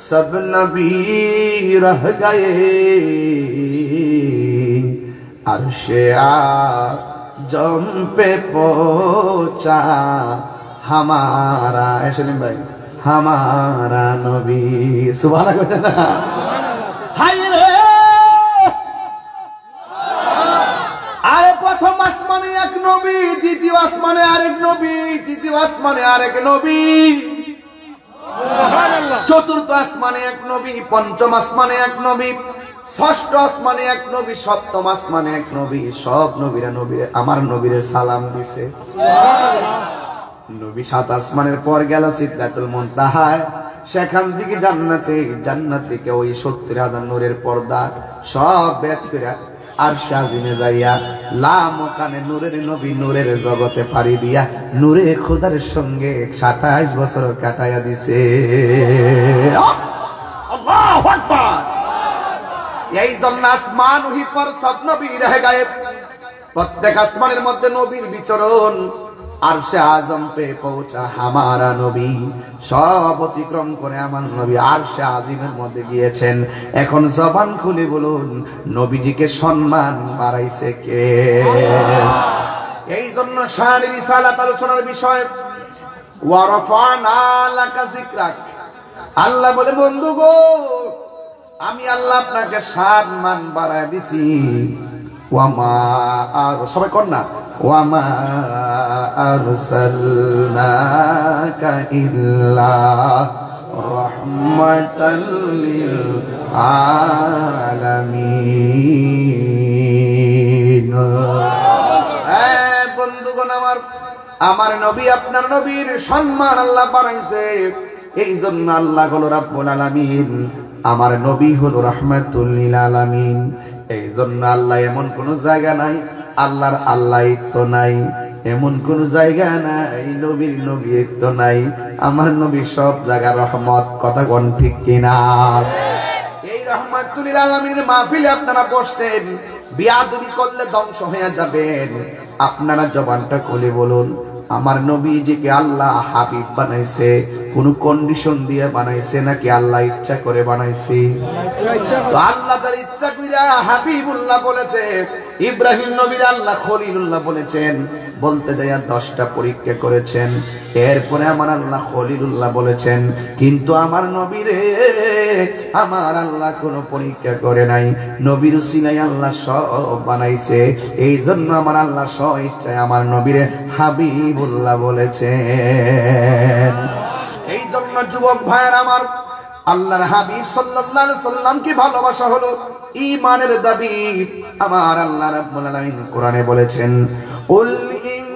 Speaker 1: সব নবী রহ গয়ে আরশে আজম पे पहुंचा हमारा सलीम भाई हमारा नबी सुभान अल्लाह हाय रे আরে প্রথম আসমানে এক নবী দ্বিতীয় আসমানে আরেক নবী তৃতীয় আসমানে আরেক নবী সুবহানাল্লাহ চতুর্থ আসমানে এক নবী পঞ্চম আসমানে এক নবী ষষ্ঠ আসমানে এক নবী সপ্তম আসমানে এক নবী সব নবীরা নবীরে আমার নবীরে সালাম দিছে সুবহানাল্লাহ নবী সাত আসমানের পর গেল সিদরাতুল মুনতাহায় সেখান থেকে জান্নাত থেকে ওই 70,000 নূরের পর্দা সব বেদ করে আরশে আজিমে যাইয়া লামকানে নূরের নবী নূরের জগতে পাড়ি দিয়া নূরে খোদার সঙ্গে 27 বছর কাটায়া দিছে আল্লাহু আকবার এই জন্য আসমান ওহি পর সব নবী রহে গয়ে প্রত্যেক আসমানের মধ্যে নবীর বিচরণ আরশে আজম পে পৌঁছা হামারা নবী সব অতিক্রম করে আমার নবী আরশে আজিমের মধ্যে গিয়েছেন এখন জবান খুলে বলুন নবীজিকে সম্মান বাড়াইছে কে এই জন্য শান রিসালাত আলোচনার বিষয় ওয়া রাফানা লাকা যিকরাক আল্লাহ বলে বন্ধু গো আমি আল্লাহ আপনাকে সম্মান বাড়ায় দিছি ওয়ামা আর সবাই কর না ওয়ামা আরসালনাকা ইল্লা রাহমাতাল লিল আলামিন বন্ধুগণ আমার নবী আপনার নবীর সম্মান আল্লাহ বাড়াইছে এই জন্য আল্লাহ হলো রাব্বুল আলামিন আমার নবী হলো রাহমাতুল লিল আলামিন এই জন্য আল্লাহ এমন কোন জায়গা নাই আল্লাহর আল্লাহত্ব নাই এমন কোন জায়গা নাই নবীর নবীত্ব নাই আমার নবী সব জায়গা রহমত কথা কোন ঠিক কিনা এই রাহমাতুল লিল আলামিনের মাহফিলে আপনারা বসতেন বিয়াদবি করলে ধ্বংস হয়ে যাবেন আপনারা জবানটা খুলে বলুন আমার নবীজিকে আল্লাহ হাবিব বানাইছে কোন কন্ডিশন দিয়ে বানাইছে নাকি আল্লাহ ইচ্ছা করে বানাইছে তো আল্লাহ তার ইচ্ছা কইরা হাবিবুল্লাহ বলেছে ইব্রাহিম নবীর আল্লাহ খলিলুল্লাহ বলেছেন, বলতে যাইয়া 10টা পরীক্ষা করেছেন। এরপরে আমার আল্লাহ খলিলুল্লাহ বলেছেন, কিন্তু আমার নবীরে আমার আল্লাহ কোনো পরীক্ষা করে নাই, নবীর উসিলায় আল্লাহ সব বানাইছে। এই জন্য আমার আল্লাহ স্ব ইচ্ছায় আমার নবীরে হাবিবুল্লাহ বলেছেন। এই জন্য যুবক ভাইয়ের আমার, আল্লাহর হাবিব সাল্লাল্লাহু আলাইহি সাল্লামকে ভালোবাসা হলো ঈমানের দাবি। আমার আল্লাহ রাব্বুল আলামিন কোরআনে বলেছেন, উল ইন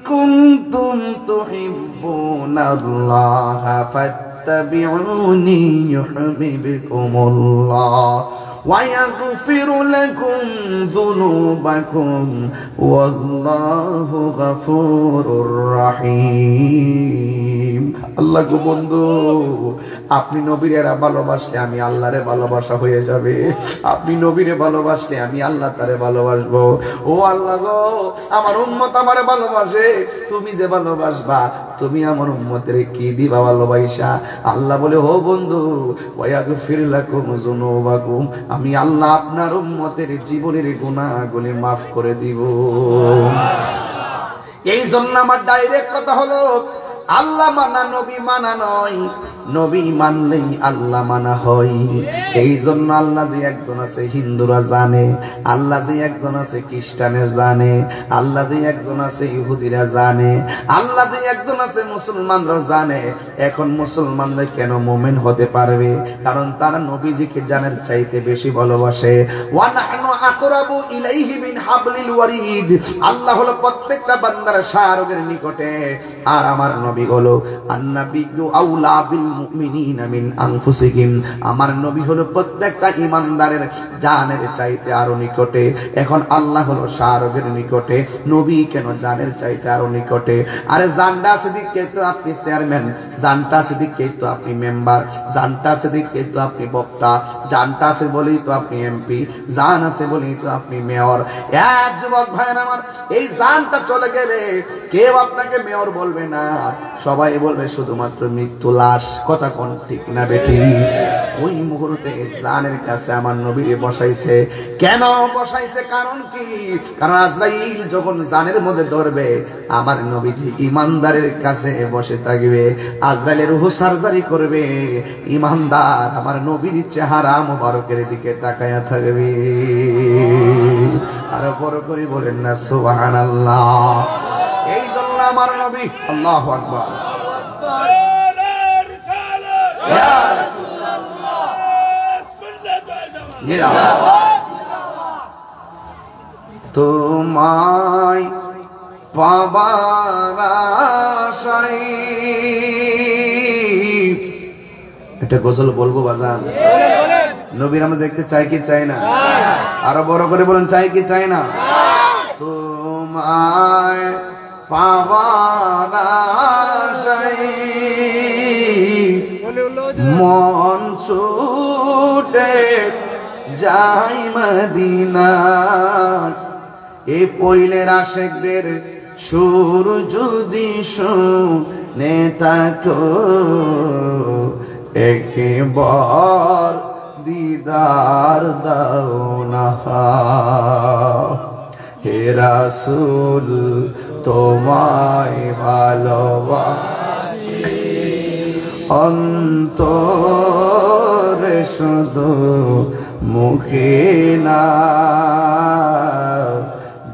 Speaker 1: কুনতুম তুহিব্বুনাল্লাহা ফাত্তাবিউনি ইউহিব্বুকুমুল্লাহ ওয়া ইয়াগফির লাকুম যুনুবাকুম ওয়াল্লাহু গফুরুর রহিম। আল্লাহ গো বন্ধু, আপনি নবীরে ভালোবাসলে আমি আল্লাহরে ভালোবাসা হয়ে যাবে, আপনি নবীরে ভালোবাসলে আমি আল্লাহ তারে ভালোবাসবো। ও আল্লাহ গো, আমার উম্মত আমারে ভালোবাসে, তুমি যে ভালোবাসবা, তুমি আমার উম্মতের কি দিবা ভালোবাসা? আল্লাহ বলে, ও বন্ধু, ওয়াগফির লাকুম যুনুবাকুম, আমি আল্লাহ আপনার উম্মতের জীবনের গুনাহগুলি মাফ করে দিব। এই জন্য আমার ডাইরেক্ট কথা হলো, আল্লাহ মানা নবী মানা নয়, নবী মানলেই আল্লাহ মানা হয়। এই জন্য আল্লাহ যে একজন আছে হিন্দুরা জানে, আল্লাহ যে একজন আছে খ্রিস্টানে জানে, আল্লাহ যে একজন আছে ইহুদিরা জানে, আল্লাহ যে একজন আছে মুসলমানরা জানে। এখন মুসলমানরা কেন মুমিন হতে পারবে? কারণ তারা নবীজিকে জানার চাইতে বেশি ভালোবাসে। ওয়া নাহনু আকরাবু ইলাইহি মিন হাবলিল ওয়ারিদ, আল্লাহ হলো প্রত্যেকটা বান্দার শাহরগের নিকটে, আর আমার নবী হলো আন-নাবিয়্যু আউলা বিল মুমিনিনা মিন আনফুসিহিম, আমার নবী হলো প্রত্যেকটা ঈমানদারের জানের চাইতে আরো নিকটে। এখন আল্লাহ হলো শাহরগের নিকটে, নবী কেন জানের চাইতে আরো নিকটে? আরে জানটা আছে দিকে তো আপনি চেয়ারম্যান, জানটা আছে দিকে তো আপনি মেম্বার, জানটা আছে দিকে তো আপনি বক্তা, জানটা আছে বলেই তো আপনি এমপি, জান আছে বলেই তো আপনি মেয়র। এক যুবক ভাইয়ের আমার, এই জানটা চলে গেলে কেউ আপনাকে মেয়র বলবে না, সবাই বলবে শুধুমাত্র মৃত্যু লাশ। কথা কোন ঠিক না বেটি? ওই মুহূর্তে জানের কাছে আমার নবীরে বসাইছে। কেন বসাইছে? কারণ কি? কারণ আজরাইল যখন জানের মধ্যে ধরবে, আমার নবীজি ইমানদারের কাছে বসে থাকবে, আজরাইলের রূহ সার্জারি করবে, ইমানদার আমার নবীর চেহারা মুবারকের দিকে তাকায়া থাকবে। আর বড় করে বলেন না সুবহানাল্লাহ। এই জন্য আমার নবী, আল্লাহু আকবার, তোমায় পাবার আশায়, একটা গজল বলবো বাজান। নবীর আমরা দেখতে চাই কি চাই না? আরো বড় করে বলেন, চাই কি চাই না? তোমায় পাবার আশায় মন ছুটে যাই মদিনা, এ পইলের আশেকদের সুর যদি শুনে থাকো, একবার দিদার দাও না। হে রাসূল তোমায় ভালোবাসি, অন্তরে শুধু মুখে না,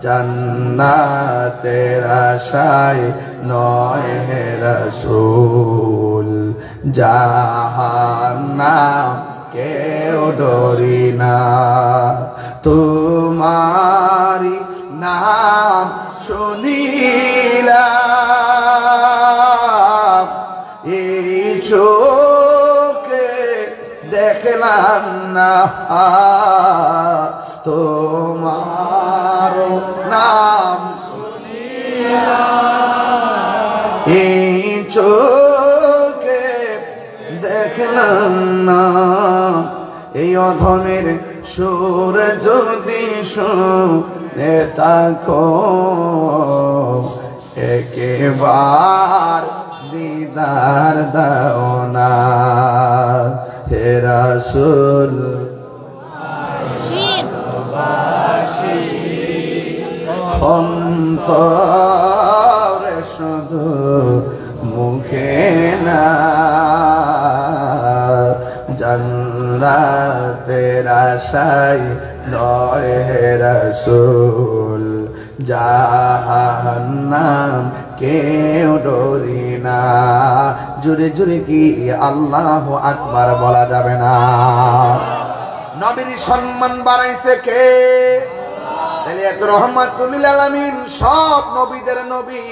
Speaker 1: জান্নাতের আশায় নয় হে রাসূল, জাহান্নাম কেউ ডরি না। তোমারি নাম শুনিলাম, এই চোখে দেখলাম না, তোমার নাম শুনিলাম, এই চোখে দেখলাম না। এই অধমের সুর যদি শুনে থাকো, একবার দিদার দাও না। হে রাসূল অন্তরে শুধু মুখে না, জান্নাতের আশায় নয় হে রাসূল, জাহান্নাম কেউ ডরি না। জোরে জোরে কি আল্লাহু আকবার বলা যাবে না? নবীর সম্মান বাড়াইছে কে? রহমাতুল লিল আলামিন, সব নবীদের নবী।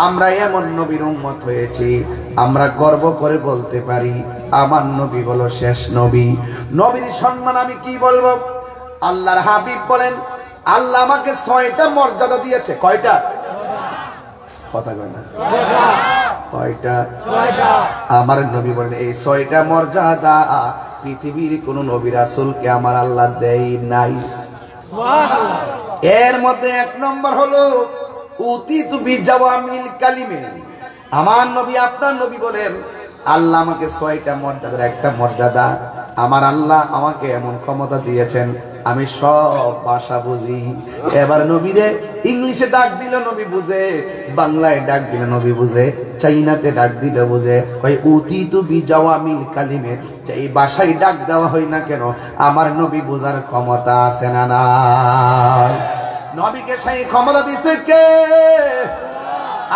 Speaker 1: আমরা এমন নবীর উম্মত হয়েছি, আমরা গর্ব করে বলতে পারি আমার নবী হলো শেষ নবী। নবীর সম্মান আমি কি বলবো? আল্লাহর হাবিব বলেন, আল্লাহ আমাকে 6টা মর্যাদা দিয়েছে। কয়টা? কথা কয় না। কয়টা? আমার নবী বলেন এই 6টা মর্যাদা পৃথিবীর কোন নবী রাসূলকে আমার আল্লাহ দেয় নাই। এর মধ্যে 1 নম্বর হলো উতিতু বিজাওয়ামিল কালিমে। আমার নবী, আপনার নবী বলেন আল্লাহ আমাকে 6টা মর্যাদার একটা মর্যাদা, আমার আল্লাহ আমাকে এমন ক্ষমতা দিয়েছেন আমি সব ভাষা বুঝি। এবার নবীরে ইংলিশে ডাক দিলে নবী বুঝে, বাংলায় ডাক দিলে নবী বুঝে, চাইনাতে ডাক দিলে বুঝে। ওই উতিতু বিজাওয়ামিল কালিমে, যে এই ভাষায় ডাক দেওয়া হয় না কেন, আমার নবী বুঝার ক্ষমতা আছে না নাই? নবীকে সেই ক্ষমতা দিছে কে?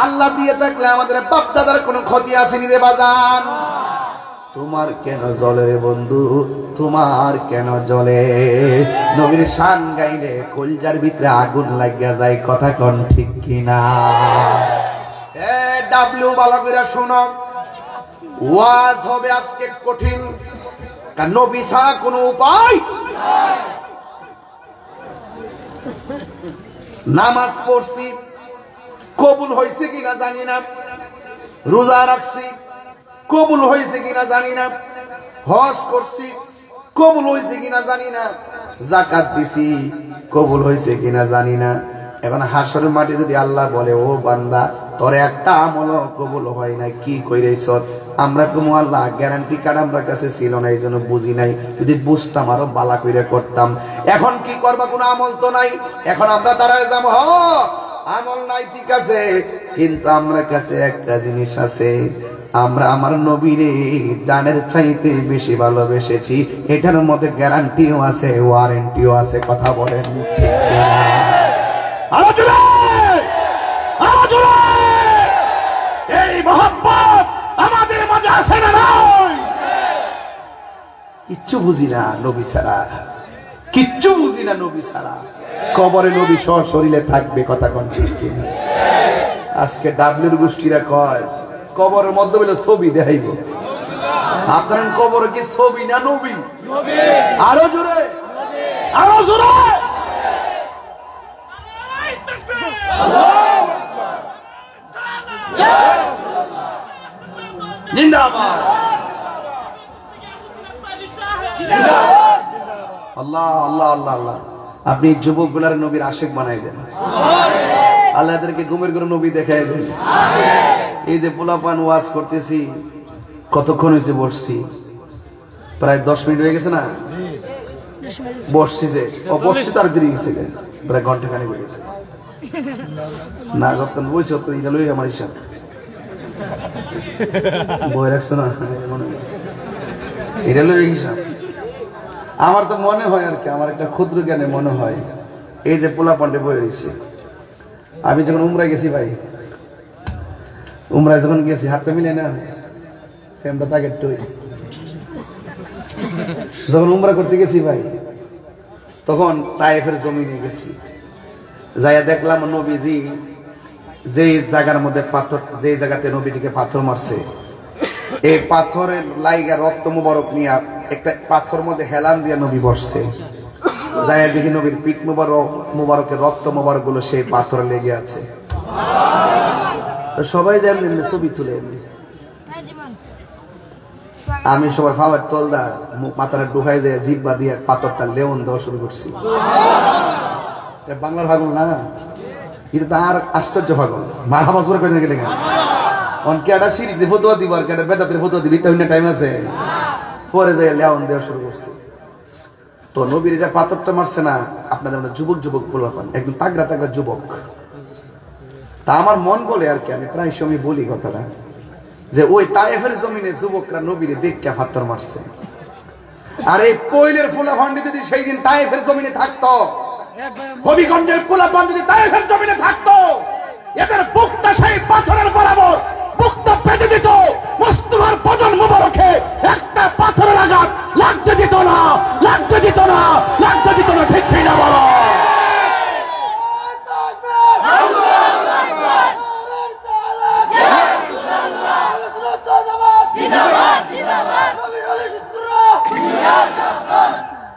Speaker 1: আল্লাহ দিয়ে থাকলে আমাদের বাপ দাদার কোনো ক্ষতি আসেনি রে বাজান। তোমার কেন জ্বলে রে বন্ধু, তোমার কেন জ্বলে? নবীর শান গাইলে কলজার ভিতরে আগুন লাগিয়া যায়, কথা কোন ঠিক কিনা? ডাব্লিউ ভালো করে শোনো, ওয়াজ হবে আজকে কঠিন, কারণ নবী ছাড়া কোনো উপায়। নামাজ পড়ছি, কবুল হয়েছে কিনা জানি না। রোজা রাখছি, কবুল হয়েছে কিনা জানি না। হজ করছি, কবুল হয়েছে কিনা জানি না। যাকাত দিছি, কবুল হয়েছে কিনা জানি না। এখন হাসরের মাঠে যদি আল্লাহ বলে, ও বান্দা তোর একটা আমলও কবুল হয় না, কি কইরেছ? আমরা কমু আল্লাহ গ্যারান্টি কার্ড আমার কাছে ছিল না, এই জন্য বুঝি নাই। যদি বুঝতাম আরো বালা কইরে করতাম। এখন কি করবা? কোনো আমল তো নাই। এখন আমরা দাঁড়ায় যাবো, আমল নাই ঠিক আছে, কিন্তু আমার কাছে একটা জিনিস আছে, আমরা আমার নবীরে জানের চাইতে বেশি ভালোবেসেছি। এটার মধ্যে গ্যারান্টিও আছে, ওয়ারেন্টিও আছে। কথা বলেন এই মহব্বত আমাদের মাঝে আসে না? কিচ্ছু বুঝি না নবী ছাড়া, কিচ্ছু বুঝি না নবী ছাড়া। কবরে নবী সহ শরীরে থাকবে, কথা কোন ঠিক কিনা? আজকে ডাব্লিউর গোষ্ঠীরা কয় কবরের মধ্যে বলে ছবি দেখাইব। আপনার কবরে কি ছবি না নবী? আরো জোরে, আরো জোরে। জিন্দাবাদ। আল্লাহ আল্লাহ আল্লাহ আল্লাহ। আপনি যুবক গুলার নবীর আশিক বানাই দেন, আল্লাহ এদেরকে ঘুমের ঘরে নবী দেখাই দেন। এই যে পোলাপান ওয়াজ করতেছি, কতক্ষণ হয়েছে বসছি? প্রায় 10 মিনিট হয়ে গেছে না? বসছি যে বসছি তার দেরি গেছে, প্রায় ঘন্টা খানিক হয়ে গেছে না। যতক্ষণ বইছি এটা লই আমার হিসাব বই রাখছো না, এটা লই হিসাব। আমার তো মনে হয় আর কি, আমার একটা ক্ষুদ্র জ্ঞানে মনে হয়, এই যে পোলাপান্ডে বই রয়েছে, আমি যখন উমরায় গেছি ভাই, উমরায় যখন গেছি হাতটা মিলে না, ফ্রেমটা তাকে যখন উমরা করতে গেছি ভাই, তখন তায়েফের জমিনে গেছি, যাইয়া দেখলাম নবীজি যে জায়গার মধ্যে পাথর, যে জায়গাতে নবীজিকে পাথর মারছে, এই পাথরের লাইগা রক্ত মুবারক নিয়ে একটা পাথর মধ্যে হেলান দিয়ে নবী বসছে। যাইয়া দেখি নবীর পিঠ মুবারকের রক্ত মুবারক গুলো সেই পাথরে লেগে আছে। সবাই যায় ছবি তুলে, আমি সবার খাবার তলদা মাথাটা ডুহাই যায়, জিব্বা দিয়ে পাথরটা লেউন দেওয়া শুরু করছি। বাংলার ভাগল না, এটা তো আর আশ্চর্য ভাগল। মারা মাসুরা করে গেলে কেটা সিঁড়িতে ফতুয়া দিব আর কেটা বেদাতের ফতুয়া দিবি, টাইম আছে। পরে যাই লেউন দেওয়া শুরু করছি। তো নবীর যে পাথরটা মারছে না, আপনাদের মধ্যে যুবক যুবক বলবেন, একদম তাগড়া তাগড়া যুবক। তা আমার মন বলে আর কি, আমি প্রায় সময় বলি কথাটা, যে ওই তায়েফের জমিনে যুবকরা নবীরে দেখে পাথর মারছে। আর এই পৈলের ফুলাফান্ডি যদি সেই দিন তায়েফের জমিনে থাকতো, হবিগঞ্জের ফুলাফান্ডি যদি তায়েফের জমিনে থাকতো, এদের বুকটা সেই পাথরের বরাবর বুকটা পেটে দিত, মুস্তাফার বদন মুবারকে একটা পাথরের আঘাত লাগতে দিত না, লাগতে দিত না, লাগতে দিত না। ঠিক ঠিক না বলো?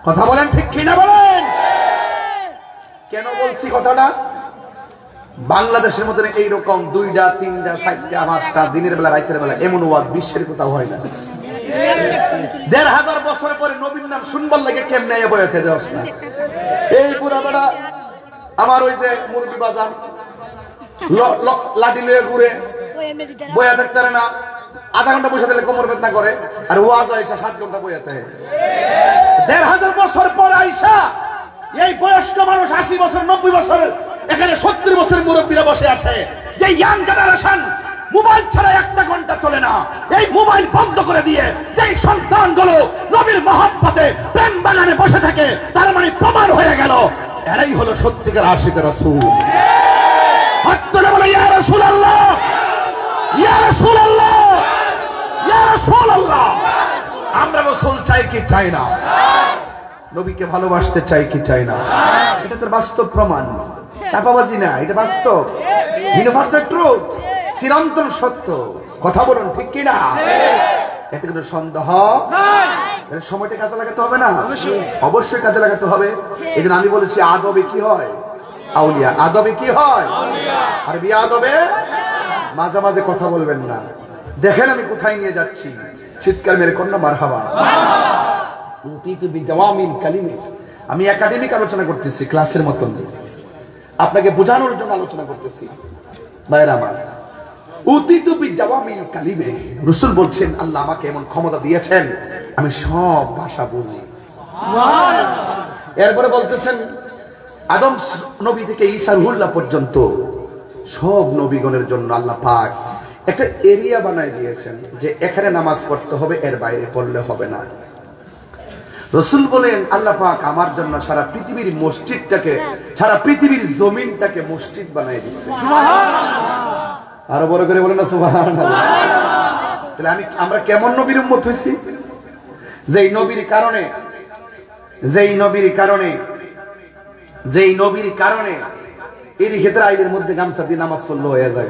Speaker 1: কথা বলেন ঠিক কিনা বলেন? কেন বলছি কথাটা? বাংলাদেশের মধ্যে এইরকম 2টা 3টা 4টা 5টা দিনের বেলা রাতের বেলা এমন ওয়াজ বিশ্বের কোথাও হয় না। 1500 বছর পরে নবীর নাম শুনবার লাগে কেমনে বয়াতে দেওয়াস না। এই পুরা বেড়া আমার ওই যে মুরগি বাজার লাঠি লয়ে ঘুরে বয়া থাকতে না, আধা ঘন্টা বসে দিলে কোমর বেদনা করে, আর ওয়াজ আইসা 7 ঘন্টা বয়াতে। 1500 বছর পর আইসা এই বয়স্ক মানুষ 80 বছর 90 বছর এখানে 70 বছরের মুরব্বীরা বসে আছে, যে ইয়াং জেনারেশন মোবাইল ছাড়া একটা ঘন্টা চলে না। এই মোবাইল বন্ধ করে দিয়ে যেই সন্তানগুলো নবীর মহব্বতে প্রেম বাগানে বসে থাকে, তার মানে প্রমাণ হয়ে গেল এরাই হলো সত্যিকার আশিক রাসূল। হাততালি বলে ইয়া রাসূলুল্লাহ, ইয়া রাসূলুল্লাহ, ইয়া রাসূলুল্লাহ। আমরা রাসূল চাই কি চাই না? নবীকে ভালোবাসতে চাই কি চাই না? এটা তো বাস্তব প্রমাণ, চাপাবাজি না, এটা বাস্তব, ইউনিভার্সাল ট্রুথ, চিরন্তন সত্য। কথা বলুন ঠিক কিনা? এতে কোনো সন্দেহ নাই। সময়টা কাজে লাগাতে হবে না? অবশ্যই কাজে লাগাতে হবে। এই জন্য আমি বলেছি আদবে কি হয়? আউলিয়া। আদবে কি হয়? আর বিয়াদবে মাঝে মাঝে কথা বলবেন না। দেখেন আমি কোথায় নিয়ে যাচ্ছি, চিৎকার মেরে কন্যা মারহাবা। আমি একাডেমিক আলোচনা করতেছি, ক্লাসের মতন আপনাকে বোঝানোর জন্য আলোচনা করতেছি। ভাইরা আমার, উতিতু বিজাওয়ামিল কালিমে, রাসূল বলছেন আল্লাহ আমাকে এমন ক্ষমতা দিয়েছেন আমি সব ভাষা বুঝি। এরপরে বলতেছেন আদম নবী থেকে ঈসা রুহুল্লাহ পর্যন্ত সব নবীগণের জন্য আল্লাহ পাক একটা এরিয়া বানায় দিয়েছেন, যে এখানে নামাজ পড়তে হবে, এর বাইরে পড়লে হবে না। রাসূল বলেন আল্লাহ পাক আমার জন্য সারা পৃথিবীর মসজিদটাকে, সারা পৃথিবীর জমিনটাকে মসজিদ বানায় দিয়েছে। আরো বড় করে বলেন না সুবহানাল্লাহ। তাহলে আমরা কেমন নবীর উম্মত হইছি? যেই নবীর কারণে এর ক্ষেত্রে আইদের মধ্যে গামছা দিয়ে নামাজ পড়লো হয়ে যায়,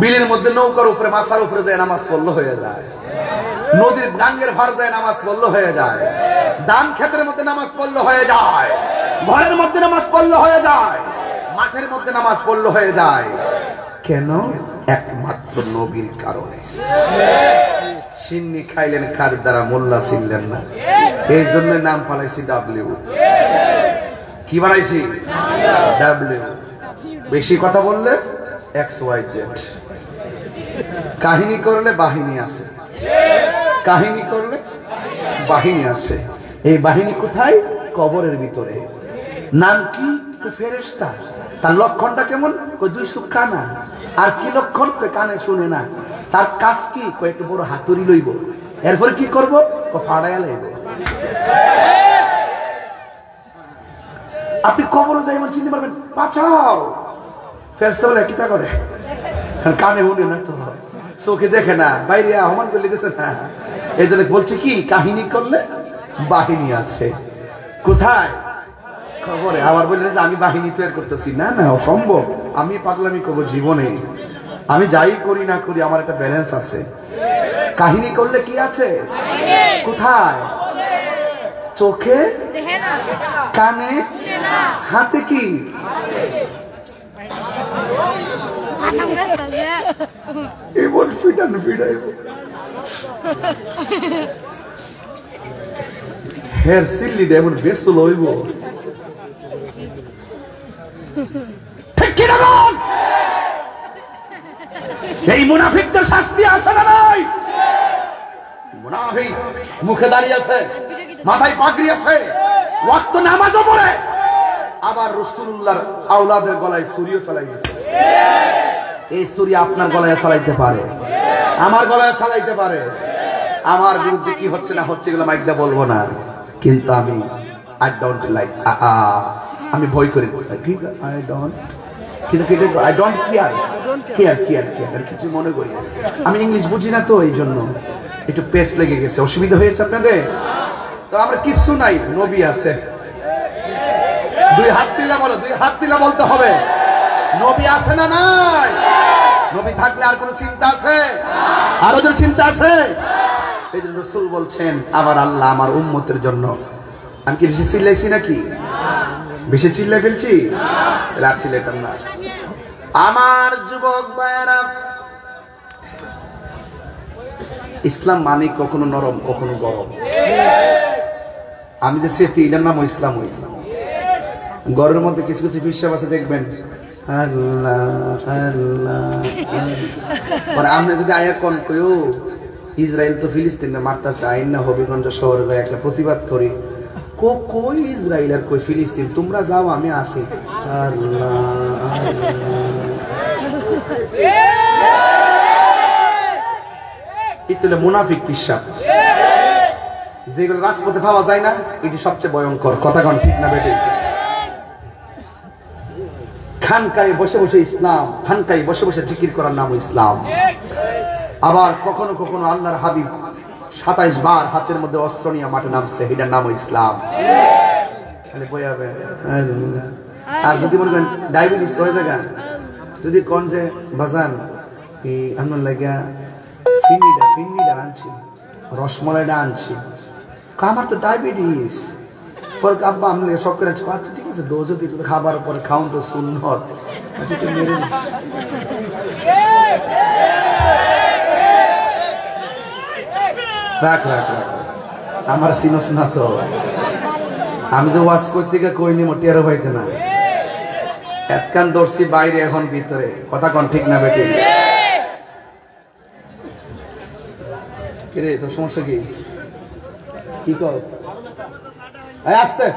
Speaker 1: বিলের মধ্যে নৌকার উপরে মাছার উপরে যায় নামাজ পড়লো হয়ে যায়, নদীর গাঙ্গের ভার যায় নামাজ পড়লো হয়ে যায়, ধান ক্ষেতের মধ্যে নামাজ পড়লো হয়ে যায়, ঘরের মধ্যে নামাজ পড়লো হয়ে যায়, মাঠের মধ্যে নামাজ পড়লো হয়ে যায়। কেন? একমাত্র নবীর কারণে। সিন্নি খাইলেন খার দ্বারা, মোল্লা ছিলেন না, এই জন্য নাম পালাইছি ডাব্লিউ। কি বানাইছি? ডাব্লিউ। বেশি কথা বললে XYZ। কাহিনী করলে বাহিনী আছে, কাহিনী করলে বাহিনী আছে। এই বাহিনী কোথায়? কবরের ভিতরে। নাম কি? ফেরেশতা। তার লক্ষণটা কেমন? দুই চোখ কানা। আর কি লক্ষণ? কানে শুনে না। তার কাজ কি? একটু বড় হাতুড়ি লইব, এরপরে কি করবো? ফাড়াইয়া লাইব। আপনি কবরে যাই চিনতে পারবেন, বাঁচাও। ফেরেশতা বলে কিতা করে? কানে শুনে না তো, চোখে দেখে না, বাইরে আহ্বান করে লিখেছে না। এই জন্য বলছে কি, কাহিনী করলে বাহিনী আছে। কোথায়? খবরে। আবার বললেন যে আমি বাহিনী তৈরি করতেছি, না না অসম্ভব। আমি পাগলামি করবো জীবনে, আমি যাই করি না করি আমার একটা ব্যালেন্স আছে। কাহিনী করলে কি আছে? কোথায়? চোখে, কানে, হাতে। কি এমন ফিটান ফিটাইব, হের সিল্লি এমন ব্যস্ত লইব। এই মুনাফিকদের শাস্তি আছে না নাই? সাহাবী মুখে দাঁড়িয়ে আছে, মাথায় পাগড়ি আছে, ওয়াক্ত নামাজও পড়ে, আবার রাসূলুল্লাহর আওলাদের গলায় ছুরিও চালাই দিয়েছে। এই ছুরি আপনার গলায় চালাইতে পারে, আমার গলায় চালাইতে পারে। আমার বিরুদ্ধে কি হচ্ছে না হচ্ছে এগুলো মাইকটা বলবো না, কিন্তু আমি আই ডোন্ট লাইক, আমি ভয় করি, আই ডোন্ট কেয়ার, কিছু মনে করি। আমি ইংলিশ বুঝি না, তো এই জন্য একটু পেস লেগে গেছে, অসুবিধা হয়েছে আপনাদের। তো আমরা কিছু নাই, নবী আছে। দুই হাত দিলে বলো, দুই হাত দিলে বলতে হবে নবী আছে না নাই? নবী থাকলে আর কোনো চিন্তা আছে? আরো যদি চিন্তা আছে? এই জন্য রাসূল বলছেন, আবার আল্লাহ আমার উম্মতের জন্য, আমি কি বেশি চিল্লাইছি নাকি? বেশি চিল্লাই ফেলছি? রাখছি লেটার না। আমার যুবক ভাইয়েরা, ইসলাম মানে কখনো নরম কখনো গরম। আমি যে সেটি, এটার নাম ইসলাম। গরের মধ্যে কিছু কিছু হিসাব আছে, দেখবেন আল্লাহ আল্লাহ। আমরা যদি আয়া কোন কইও ইসরায়েল তো ফিলিস্তিনে মারতাছে, আইন না হবিগঞ্জ শহরে যায় একটা প্রতিবাদ করি, কই ইসরায়েল আর কই ফিলিস্তিন, তোমরা যাও আমি আসি। আল্লাহ, মুনাফিক হিসাব, যেগুলো রাজপথে পাওয়া যায় না, এটি সবচেয়ে ভয়ঙ্কর। কথা কন ঠিক না বেটে? খানকায় বসে বসে ইসলাম, খানকায় বসে বসে জিকির করার নাম ইসলাম। আবার কখনো কখনো আল্লাহর হাবিব 27 বার হাতের মধ্যে অস্ত্র নিয়ে মাঠে নামছে, এটার নাম ইসলাম। আর যদি মনে করেন ডায়াবেটিস হয়ে থাকে, যদি কোন যে বাজান আমার লাগিয়া ফিন্নিটা আনছি, রসমলাইটা আনছি, আমার তো ডায়াবেটিস, আব্বা আমি সব করে আচ্ছা ঠিক আছে, দোজো খাবার পরে খাউন তো সুন্নত, রাখ রাখ রাখ, আমার সিনোস না তো, আমি যে ওয়াজ করতে গিয়ে কইনি মোটিয়ারও হইতে না, এতকান দর্শি বাইরে এখন ভিতরে। কথা কন ঠিক না বেটি? কিরে তোর সমস্যা কি? কি কর আসতে,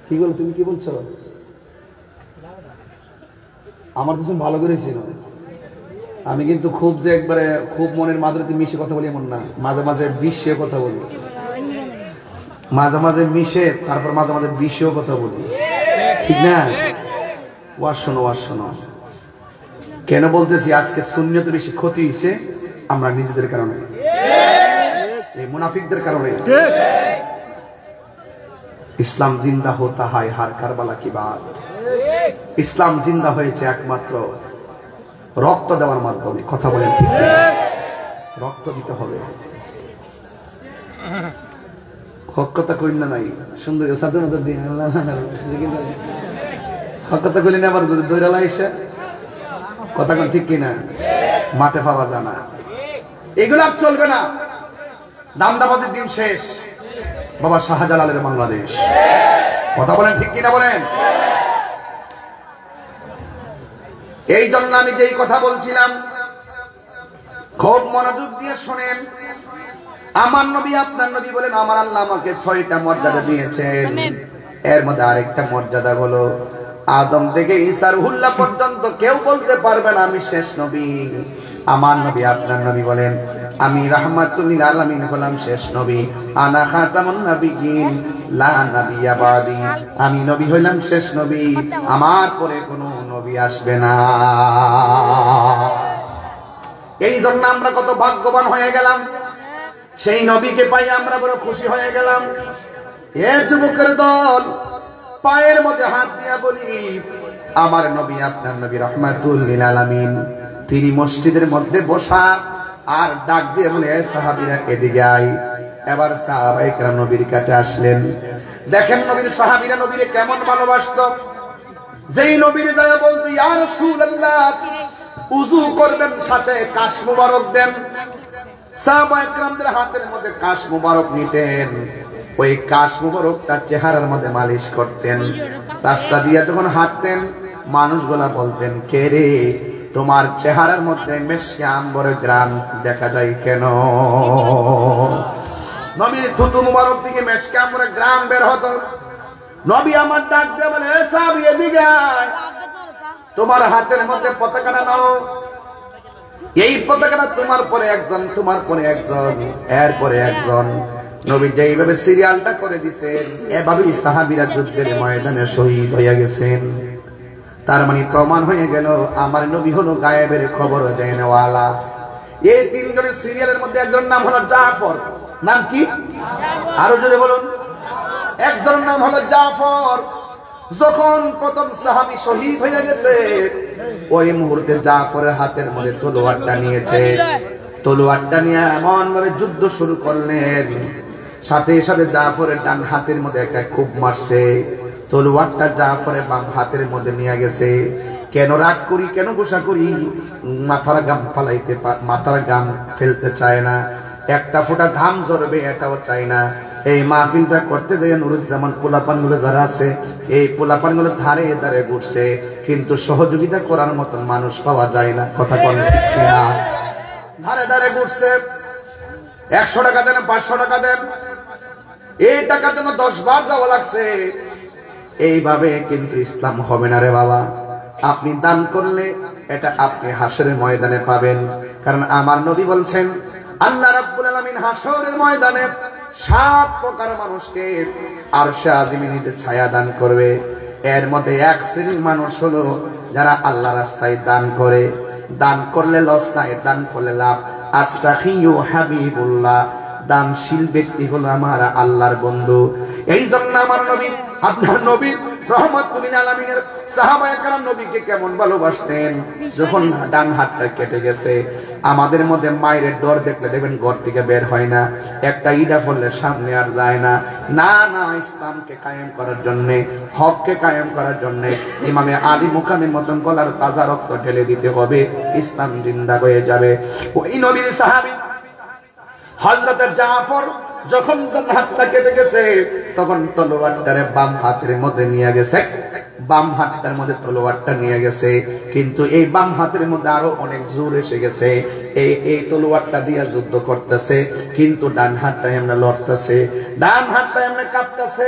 Speaker 1: কি বল? তুমি কি বলছো? আমার তো ভালো করেছিল, আমি কিন্তু খুব যে একবারে খুব মনের মাধুরীতে মিশে কথা বলি এমন না, মাঝে মাঝে বিষে কথা বলি, মাঝে মাঝে মিশে, তারপর মাঝে মাঝে বিষেও কথা বলি, ঠিক না? ওয়াজ শোনো, ওয়াজ শোনো। কেন বলতেছি? আজকে সুন্নিয়তের বেশি ক্ষতি হয়েছে আমরা নিজেদের কারণে, এই মুনাফিকদের কারণে। ইসলাম জিন্দা হতা হয় হার কারবালা কি বাত। ইসলাম জিন্দা হয়েছে একমাত্র রক্ত দেওয়ার মাধ্যমে। কথা বলেন ঠিক? রক্ত দিতে হবে। হক কথা কইন না, নাই সুন্দর সাধু মতো দিন হক কথা কইলেন, আবার দৈরালা এসে কথা কোন ঠিক কিনা? মাঠে পাওয়া জানা, এগুলো আর চলবে না। দান্দাবাজির দিন শেষ, বাবা শাহজালালের বাংলাদেশ। কথা বলেন ঠিক কিনা বলেন? এই জন্য আমি যেই কথা বলছিলাম খুব মনোযোগ দিয়ে শোনেন। আমার নবী আপনার নবী বলেন, আমার আল্লাহ আমাকে 6টা মর্যাদা দিয়েছেন। এর মধ্যে আরেকটা মর্যাদা হলো, আদম থেকে ঈসা রুহুল্লাহ পর্যন্ত কেউ বলতে পারবে না আমি শেষ নবী। আমার নবী আপনার নবী বলেন, আমি রাহমাতুল লিল আলামিন হলাম শেষ নবী। আনা খাতামুন নাবিয়্যিন লা নাবিয়্যা বাদি, আমি নবী হইলাম শেষ নবী, আমার পরে কোনো নবী আসবে না। এই জন্য আমরা কত ভাগ্যবান হয়ে গেলাম, সেই নবীকে পাই আমরা বড় খুশি হয়ে গেলাম। এ যুবকের দল, পায়ের মধ্যে হাত দিয়া বলি, আমার নবী আপনার নবী রাহমাতুল লিল আলামিন, তিনি মসজিদের মধ্যে বসা আর ডাক দিয়ে বলে, সাহাবীরা এদিকে আয়। এবার সাহাবায়ে কেরাম নবীর কাছে আসলেন। দেখেন নবীর সাহাবীরা নবীরে কেমন ভালোবাসতো। যেই নবীরে যায় বলতো, ইয়া রাসূলুল্লাহ উযু করবেন, সাথে কাশ মুবারক দেন। সাহাবায়ে কেরামদের হাতের মধ্যে কাশ মুবারক নিতেন, ওই কাশ মুবারকটা চেহারার মধ্যে মালিশ করতেন। রাস্তা দিয়ে যখন হাঁটতেন মানুষগুলা বলতেন, কে রে তোমার চেহারার মধ্যে মেশকে আম্বরের গ্রাম দেখা যায় কেন? নবীর থুতু মুবারক থেকে মেশকে আম্বরের গ্রাম বের হতো। নবী আমার ডাক দিয়ে বলে, এ সাহাবী এদিকে আয়, তোমার হাতের মধ্যে পতাকাটা নাও। এই পতাকাটা তোমার পরে একজন, তোমার পরে একজন, এরপরে একজন। নবী যেইভাবে সিরিয়ালটা করে দিছেন, এভাবেই সাহাবীরা যুদ্ধের ময়দানে শহীদ হয়ে গেছেন। তার মানে প্রমাণ হয়ে গেল আমার নবী হলো গায়েবের খবর দেনওয়ালা। এই তিনজনের সিরিয়ালের মধ্যে একজন নাম হলো জাফর। নাম কি? আরো জোরে বলুন। একজনের নাম হলো জাফর। যখন প্রথম সাহাবী শহীদ হয়ে গেছে, ওই মুহূর্তে জাফরের হাতের মধ্যে তলোয়ারটা নিয়েছে। তলোয়ারটা নিয়ে এমন ভাবে যুদ্ধ শুরু করলেন, সাথে সাথে জাফরের ডান হাতের মধ্যে একটা খুব মারছে। তলোয়ারটা জাফরের বাম হাতের মধ্যে নিয়ে গেছে। কেন রাগ করি, কেন গোসা করি? মাথার গাম ফেলতে চায় না, একটা ফোঁটা ঘাম ঝরবে এটাও চাই না। এই মাহফিলটা করতে যাই নুরুজ্জামান পোলাপান গুলো যারা আছে, এই পোলাপান গুলো ধারে ধারে ঘুরছে, কিন্তু সহযোগিতা করার মতন মানুষ পাওয়া যায় না। কথা কোন ঠিক না? ধারে ধারে ঘুরছে, 100 টাকা দেন, 500 টাকা দেন, এই টাকার জন্য 10 বার যাওয়া লাগছে। এইভাবে কিন্তু ইসলাম হবে না রে বাবা। আপনি দান করলে এটা আপনি হাসরের ময়দানে পাবেন। কারণ আমার নবী বলছেন, আল্লাহ রাব্বুল আলামিন হাসরের ময়দানে 7 প্রকার মানুষকে আরশে আজিমে নিতে ছায়া দান করবে। এর মধ্যে এক শ্রেণীর মানুষ হলো যারা আল্লাহ রাস্তায় দান করে। দান করলে লস নাই, দান করলে লাভ। as-সাখিয়ু হাবিবুল্লাহ, দানশীল ব্যক্তি হলো আমার আল্লাহর বন্ধু। এই জন্য আমার নবী, আপনার নবী রহমাতুল লিল আলামিনের সাহাবায়ে কেরাম নবীকে কেমন ভালোবাসতেন। যখন ডান হাতটা কেটে গেছে, আমাদের মধ্যে মায়ের ডর দেখলে দেখবেন ঘর থেকে বের হয় না, একটা ইটা পড়লে সামনে আর যায় না। না না, ইসলামকে কায়েম করার জন্য, হককে কায়েম করার জন্য ইমামে আলী মুকামের মতন গলার তাজা রক্ত ঢেলে দিতে হবে, ইসলাম জিন্দা হয়ে যাবে। ওই নবীর সাহাবী হযরত জাফর যখন হাতটা কেটে গেছে, তখন তলোয়ারটারে বাম হাতের মধ্যে নিয়ে গেছে। বাম হাতটার মধ্যে তলোয়ারটা নিয়ে গেছে, কিন্তু এই বাম হাতের মধ্যে আরো অনেক জোর এসে গেছে। এই তলোয়ারটা দিয়ে যুদ্ধ করতেছে, কিন্তু ডান হাতটা এমনি লড়তেছে, ডান হাতটা এমনি কাঁপতেছে।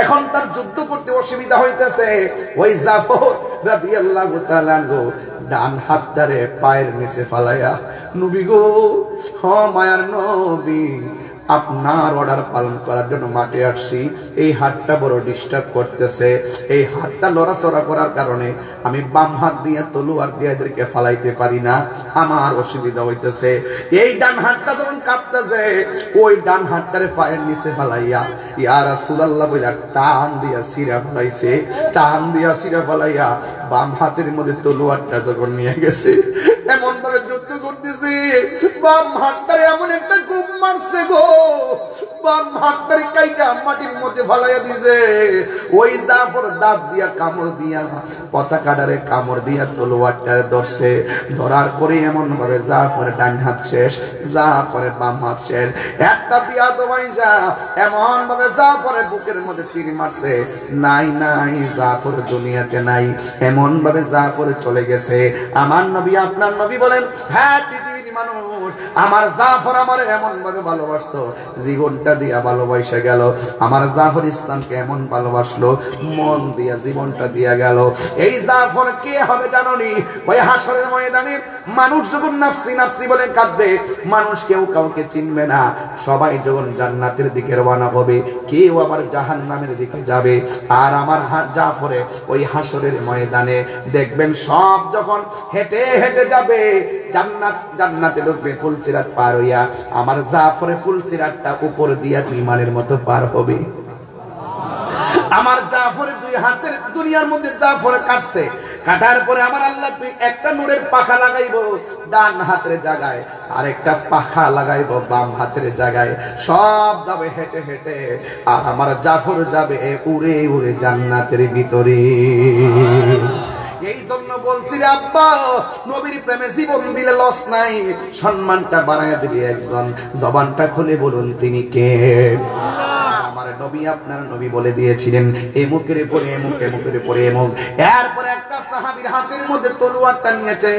Speaker 1: এখন তার যুদ্ধ করতে অসুবিধা হইতেছে। ওই জাফর রাদিয়াল্লাহু তাআলা ডান হাতটারে পায়ের নিচে ফালাইয়া, নবী গো, হ মায়ার নবী, আপনার অর্ডার পালন করার জন্য মাঠে আসছি। এই হাতটা বড় ডিস্টার্ব করতেছে, এই হাতটা লড়াচড়া করার কারণে আমি বাম হাত দিয়ে তলোয়ার দিয়ে এদেরকে ফালাইতে পারি না, আমার অসুবিধা হইতেছে। এই ডান হাতটা যখন কাঁপতেছে, ওই ডান হাতটারে পায়ের নিচে ফালাইয়া ইয়া রাসূলুল্লাহ বলে টান দিয়া সিরা ফালাইছে। টান দিয়া সিরা ফালাইয়া বাম হাতের মধ্যে তলোয়ারটা যখন নিয়ে গেছে, এমন ভাবে যুদ্ধ করতেছে, বাম হাতটারে এমন একটা গুম মারছে গো, বাম হাতটারে কাইটা মাটির মধ্যে ফালাইয়া দিয়েছে। ওই জাফর দাঁত দিয়া কামড় দিয়া পতাকাটারে কামড় দিয়া তলোয়ারটারে ধরছে। ধরার পরে এমন ভাবে জাফরের ডান হাত শেষ, জাফরের বাম হাত শেষ। একটা পিয়াদো মাইজা এমন ভাবে জাফরের বুকের মধ্যে তীর মারছে, নাই নাই, জাফর দুনিয়াতে নাই। এমন ভাবে জাফর চলে গেছে। আমার নবী, আপনার নবী বলেন, হ্যাঁ পৃথিবীর মানুষ আমার জাফর আমার এমন ভাবে ভালোবাসতো, জীবনটা দিয়া ভালোবাসা গেল। আমার জাফর ইসলামকে এমন ভালোবাসলো, মন দিয়া জীবনটা দিয়া গেল। এই জাফর কে হবে জানোনি? ওই হাসরের ময়দানে মানুষ যখন নাফসি নাফসি বলে কাঁদবে, মানুষ কেউ কাউকে চিনবে না, সবাই যখন জান্নাতের দিকে রওনা হবে, কেউ আবার জাহান্নামের দিকে যাবে। আর আমার জাফরে ওই হাসরের ময়দানে দেখবেন সব যখন হেঁটে হেঁটে যাবে, জান্নাতে ঢুকবে, পুলসিরাত পার হইয়া আমার জাফরে পুলসিরাতটা উপর দিয়া বিমানের মতো পার হবে। আমার জাফরে দুই হাতের দুনিয়ার মধ্যে জাফরে কাটছে, কাটার পরে আমার আল্লাহ তুই একটা নূরের পাখা লাগাইবো ডান হাতের জায়গায়, আর একটা পাখা লাগাইবো বাম হাতের জায়গায়। সব যাবে হেঁটে হেঁটে, আর আমার জাফর যাবে উড়ে উড়ে জান্নাতের ভিতরে। এই জন্য বলছি রে আব্বা, নবীর প্রেমে জীবন দিলে লস নাই, সম্মানটা বাড়াইয়া দিবি একজন। জবানটা খুলে বলুন তিনি কে? আমার নবী আপনার নবী বলে দিয়েছিলেন এমুকের পরে এমুক, এমুকের পরে এমুক। এরপরে একটা সাহাবীর হাতের মধ্যে তলোয়ারটা নিয়েছে,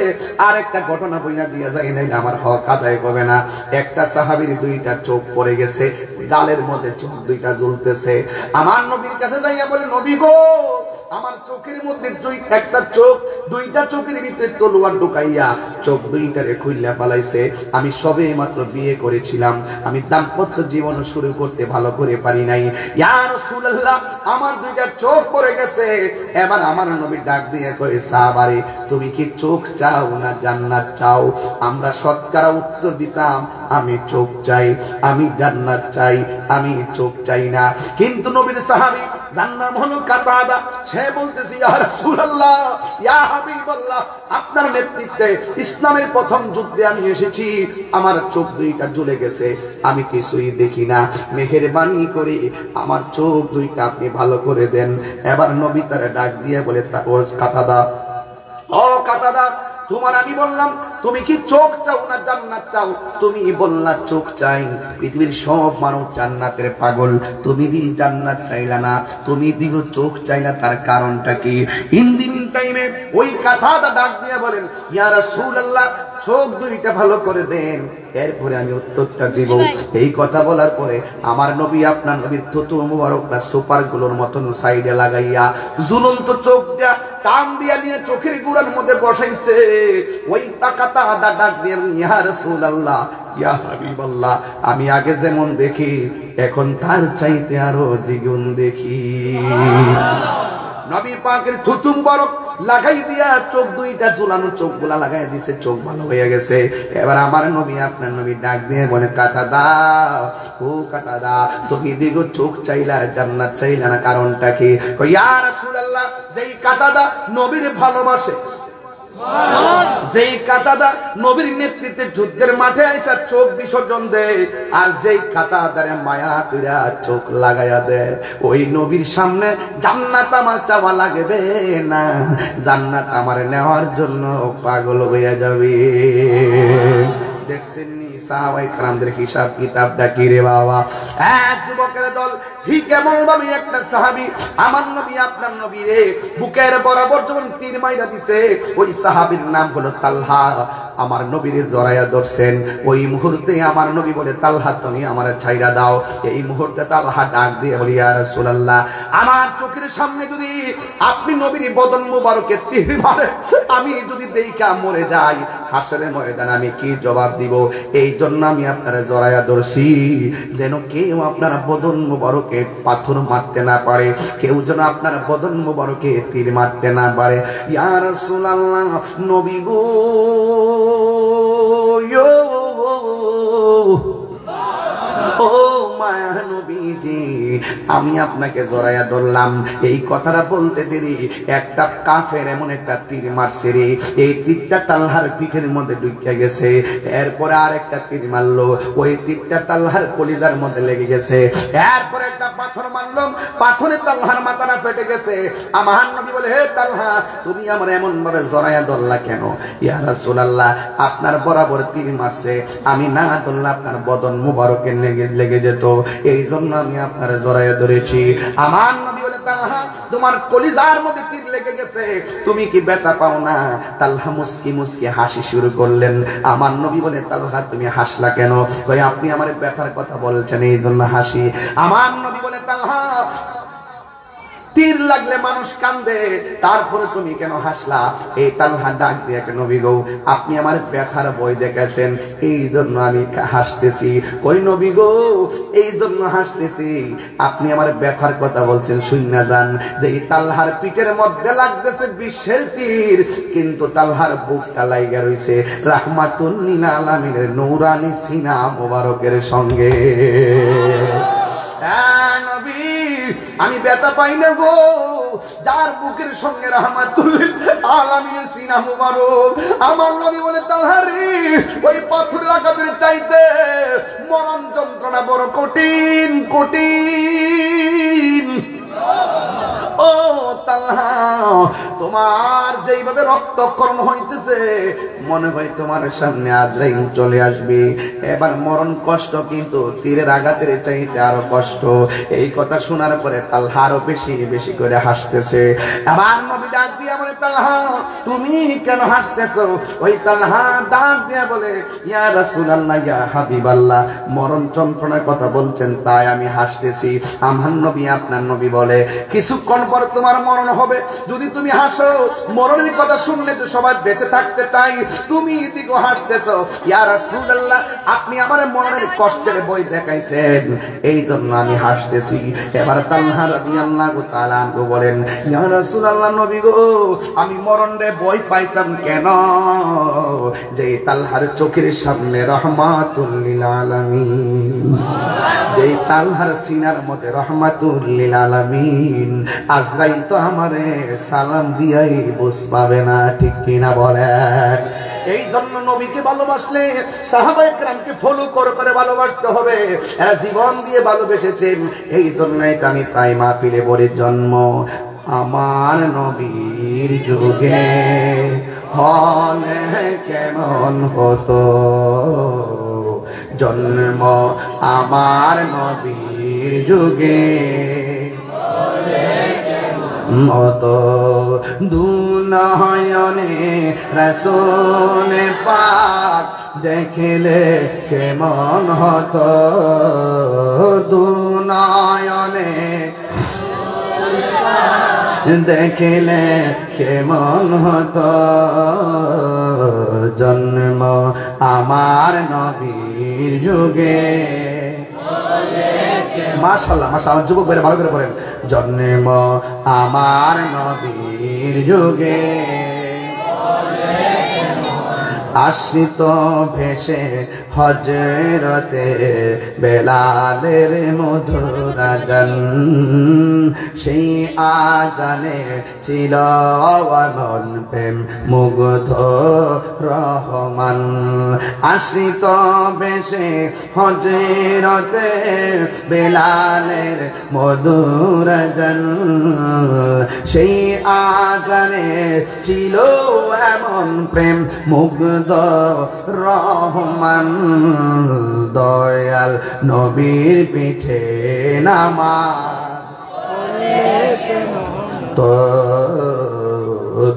Speaker 1: আর একটা ঘটনা বইলা দিয়ে যায়, নাইলে আমার হক আদায় হবে না। একটা সাহাবীর দুইটা চোখ পড়ে গেছে, গালের মধ্যে চোখ দুইটা জ্বলতেছে। আমার নবীর কাছে যাইয়া বলে, নবী গো, আমার চোখের মধ্যে একটা চোখ, দুইটা চোখের ভিতরে তলোয়ার ঢুকাইয়া চোখ দুইটারে খুইলা ফেলাইছে। আমি সবে মাত্র বিয়ে করেছিলাম, আমি দাম্পত্য জীবন শুরু করতে ভালো করে পারি নাই। ইয়া রাসূলুল্লাহ, আমার দুইটা চোখ পড়ে গেছে। এবার আমার নবী ডাক দিয়ে কয়, সাহাবারে, তুমি কি চোখ চাও না জান্নাত চাও? আমরা শতকরা উত্তর দিতাম, আমি চোখ চাই, আমি জান্নাত চাই, আমি চোখ চাই না। কিন্তু নবীর সাহাবী, যার নাম হলো কাতাদা, সে বলতেছে, ইয়া রাসূলুল্লাহ, ইয়া হাবিবাল্লাহ, আপনার নেতৃত্বে ইসলামের প্রথম যুদ্ধে আমি এসেছি, আমার চোখ দুইটা জ্বলে গেছে, আমি কিছুই দেখি না, মেহেরবানি করে আমার চোখ দুইটা আপনি ভালো করে দেন। এবার নবী তারে ডাক দিয়ে বলে, কাতাদা, ও কাতাদা, তোমার আমি বললাম তুমি কি চোখ চাও না জান্নাত চাও? তুমি বললা চোখ চাই। পৃথিবীর সব মানুষ জান্নাতের পাগল, তুমি দি জান্নাত চাইলা না, তুমি দিগো চোখ চাইলা, তার কারণটা কি? ইন টাইমে ওই কাতাদা ডাক দিয়ে বলেন, ইয়া রাসূলুল্লাহ, চোখ দুইটা ভালো করে দেন, এরপরে আমি উত্তরটা দিব। এই কথা বলার পরে আমার নবী আপনার নবীর থুতু মুবারকটা সুপার গুলোর মতন সাইডে লাগাইয়া ঝুলন্ত চোখটা টান দিয়া নিয়ে চোখের গুড়ার মধ্যে বসাইছে। ওই কাতাদা ডাক দিয়ে, ইয়া রাসূলুল্লাহ, ইয়া হাবিবাল্লাহ, আমি আগে যেমন দেখি এখন তার চাইতে আরো দ্বিগুণ দেখি। নবী পাকের থুতু মুবারক লাগাই দিয়া চোখ দুইটা ঝুলানো চোখগুলা লাগাই দিছে, চোখ ভালো হয়ে গেছে। এবার আমার নবী আপনার নবী ডাক দিয়ে বলে, কাতাদা, ও কাতাদা, তুমি দিগো চোখ চাইলা জান্নাত চাইলা না, কারণটা কি? ইয়া রাসূলুল্লাহ, যেই কাতাদা নবীর ভালোবাসে, যেই কাতাদা নবীর নেতৃত্বে যুদ্ধের মাঠে আইসা চোখ বিসর্জন দেয়, আর যেই কাতাদারে মায়া কইরা চোখ লাগাইয়া দেয়, ওই নবীর সামনে জান্নাত আমার চাওয়া লাগবে না, জান্নাত আমার নেওয়ার জন্য পাগল হইয়া যাবে। দেখছেন নি সাহাবায়ে কেরামদের হিসাব কিতাবটা কি রে বাবা? এক যুবকের দল, ঠিক এমন ভাবে একটা সাহাবী আমার নবী আপনার নবী রে বুকের বরাবর যখন তীর মাইরা দিছে, ওই সাহাবীর নাম হলো তালহা। আমার নবীর জড়াইয়া ধরছেন। ওই মুহূর্তে আমার নবী বলে, তালহা, তুমি আমার ছাইরা দাও। এই মুহূর্তে তালহা ডাক দিয়ে বলি, ইয়া রাসূলুল্লাহ, আমার চোখের সামনে যদি আপনি নবীর বদন মুবারকে তীর মারেন, আমি যদি দেইখা মরে যাই, হাসরের ময়দানে আমি কি জবাব দিব? এই জন্য আমি আপনারা জড়াইয়া ধরছি, যেন কেউ আপনার বদন মুবারকে পাথর মারতে না পারে, কেউ যেন আপনার বদন মুবারকে তীর মারতে না পারে। ইয়া রাসূলুল্লাহ, নবী গো, ও মায়া নবীজি, আমি আপনাকে জড়াইয়া ধরলাম। এই কথাটা বলতে দেরি একটা কাফের এমন একটা তীর মারছে রে, এই তীরটা তালহার পিঠের মধ্যে ঢুকে গেছে। এরপরে আর একটা তীর মারলো, ওই তীরটা তালহার কলিজার মধ্যে লেগে গেছে। এরপরে একটা পাথর মারলাম, পাথরে তালহার মাথাটা ফেটে গেছে। আমার নবী বলে, হে তালহা, তুমি আমার এমন ভাবে জড়াইয়া ধরলা কেন? ইয়া রাসূলুল্লাহ, আপনার বরাবর তীর মারছে, আমি না ধরলে আপনার বদন মুবারকের লেগে যেত, এই জন্য আমি আপনার জড়াইয়া ধরেছি। আমার নবী বলে, তালহা, তোমার কলিজার মধ্যে তীর লেগে গেছে, তুমি কি ব্যথা পাও না? তালহা মুস্কি মুস্কি হাসি শুরু করলেন। আমার নবী বলে, তালহা, তুমি হাসলা কেন? কই, আপনি আমার ব্যথার কথা বলছেন, এই জন্য হাসি। আমার নবী বলে, তালহা, তীর লাগলে মানুষ কান্দে, তারপরে তুমি কেন হাসলা? এই তালহা ডাক দিয়ে, নবী গো, আপনি আমার ব্যথার বই দেখেছেন, এই জন্য আমি হাসতেছি। ওই নবী গো, এই জন্য হাসতেছি, আপনি আমার ব্যথার কথা বলছেন, শুননা যান যে এই তালহার পিঠের মধ্যে লাগতেছে বিশ্বের তীর, কিন্তু তালহার বুকটা লাইগা রইছে রাহমাতুল লিল আলামিনের নূরানি সিনা মোবারকের সঙ্গে। নবী, আমি ব্যথা পাই না গো, যার বুকের সঙ্গে রাহমাতুল লিল আলামিনের সিনা মুবারক। আমার নবী বলে, তালহা রে, ওই পাথরের আঘাতের চাইতে মরণ যন্ত্রণা বড় কঠিন কঠিন। ও তালহা, তোমার যেইভাবে রক্তক্ষরণ হইতেছে মনে হয় তোমার সামনে আজরাইল চলে আসবে। এবার মরণ কষ্ট কিন্তু তীরের আঘাতের চাইতে আরো কষ্ট। এই কথা শোনার পরে তালহা আরো বেশি বেশি করে হাসতেছে। আবার নবী ডাক দিয়া বলে, তালহা তুমি কেন হাসতেছো? ওই তালহা ডাক দিয়া বলে, ইয়া রাসূলুল্লাহ, ইয়া হাবিবাল্লাহ, মরণ যন্ত্রণার কথা বলছেন তাই আমি হাসতেছি। আমার নবী, আপনার নবী বলে, কিছুক্ষণ পর তোমার মরণ হবে, যদি তুমি হাসো, মরণের কথা শুনলে তো সবাই বেঁচে থাকতে চাই, তুমি এদিকে হাসতেছো। ইয়া রাসূলুল্লাহ, আপনি আমার মরণের কষ্টের বই দেখাইছেন, এই জন্য আমি হাসতেছি। এবার তালহা রাদিয়াল্লাহু তাআলা আনহু বলেন, ইয়া রাসূলুল্লাহ, নবী গো, আমি মরণে ভয় পাইতাম কেন? যে তালহার চোখের সামনে রহমাতুল লিল আলামিন, যে তালহার সিনার মধ্যে রহমাতুল লিল আলামিন, আজরাইল তো আমারে সালাম দিয়াই বুঝ পাবে না, ঠিক কিনা বলেন? এই জন্য নবীকে ভালোবাসলে সাহাবায়ে কেরামকে ফলো করে ভালোবাসতে হবে। এরা জীবন দিয়ে ভালোবেসেছেন, এই জন্যই তো আমি প্রায় মাহফিলে বলি, জন্ম আমার নবীর যুগে হলে কেমন হতো, জন্ম আমার নবীর যুগে মতো, দুনয়নে রাসূল পাক দেখলে কেমন হতো, দুনয়নে দেখলে কেমন হতো, জন্ম আমার নবীর যুগে। মাশাআল্লাহ, মাশাআল্লাহ, যুবক ভাইরা ভালো করে পড়েন, জন্ম আমার নবীর যুগে, আশ্রিত ভেসে হজরতে বেলালের মধুর আজান, সেই আজানে ছিল মন প্রেম মুগ্ধ রহমান, আশ্রিত ভেসে হজরতে বেলালের মধুর আজান, সেই আজানে ছিল এমন প্রেম মুগ্ধ রহমান, দয়াল নবীর পিছে নামাজ তো,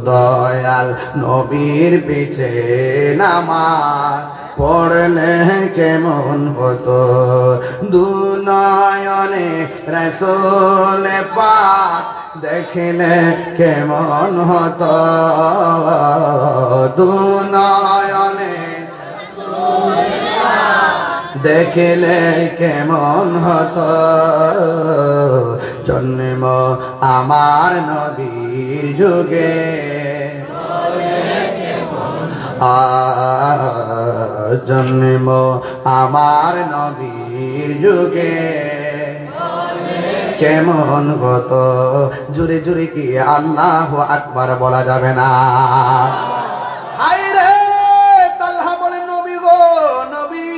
Speaker 1: দয়াল নবীর পিছে নামাজ পড়লে কেমন হতো, দুনয়নে রাসূল পাক দেখলে কেমন হতো, দুনয়নে দেখলে কেমন হতো, জন্ম আমার নবীর যুগে, জন্ম আমার নবীর যুগে কেমন গত, জোরে জোরে কি আল্লাহু আকবার বলা যাবে না? হায় রে, তালহা বলে, নবী গো, নবী,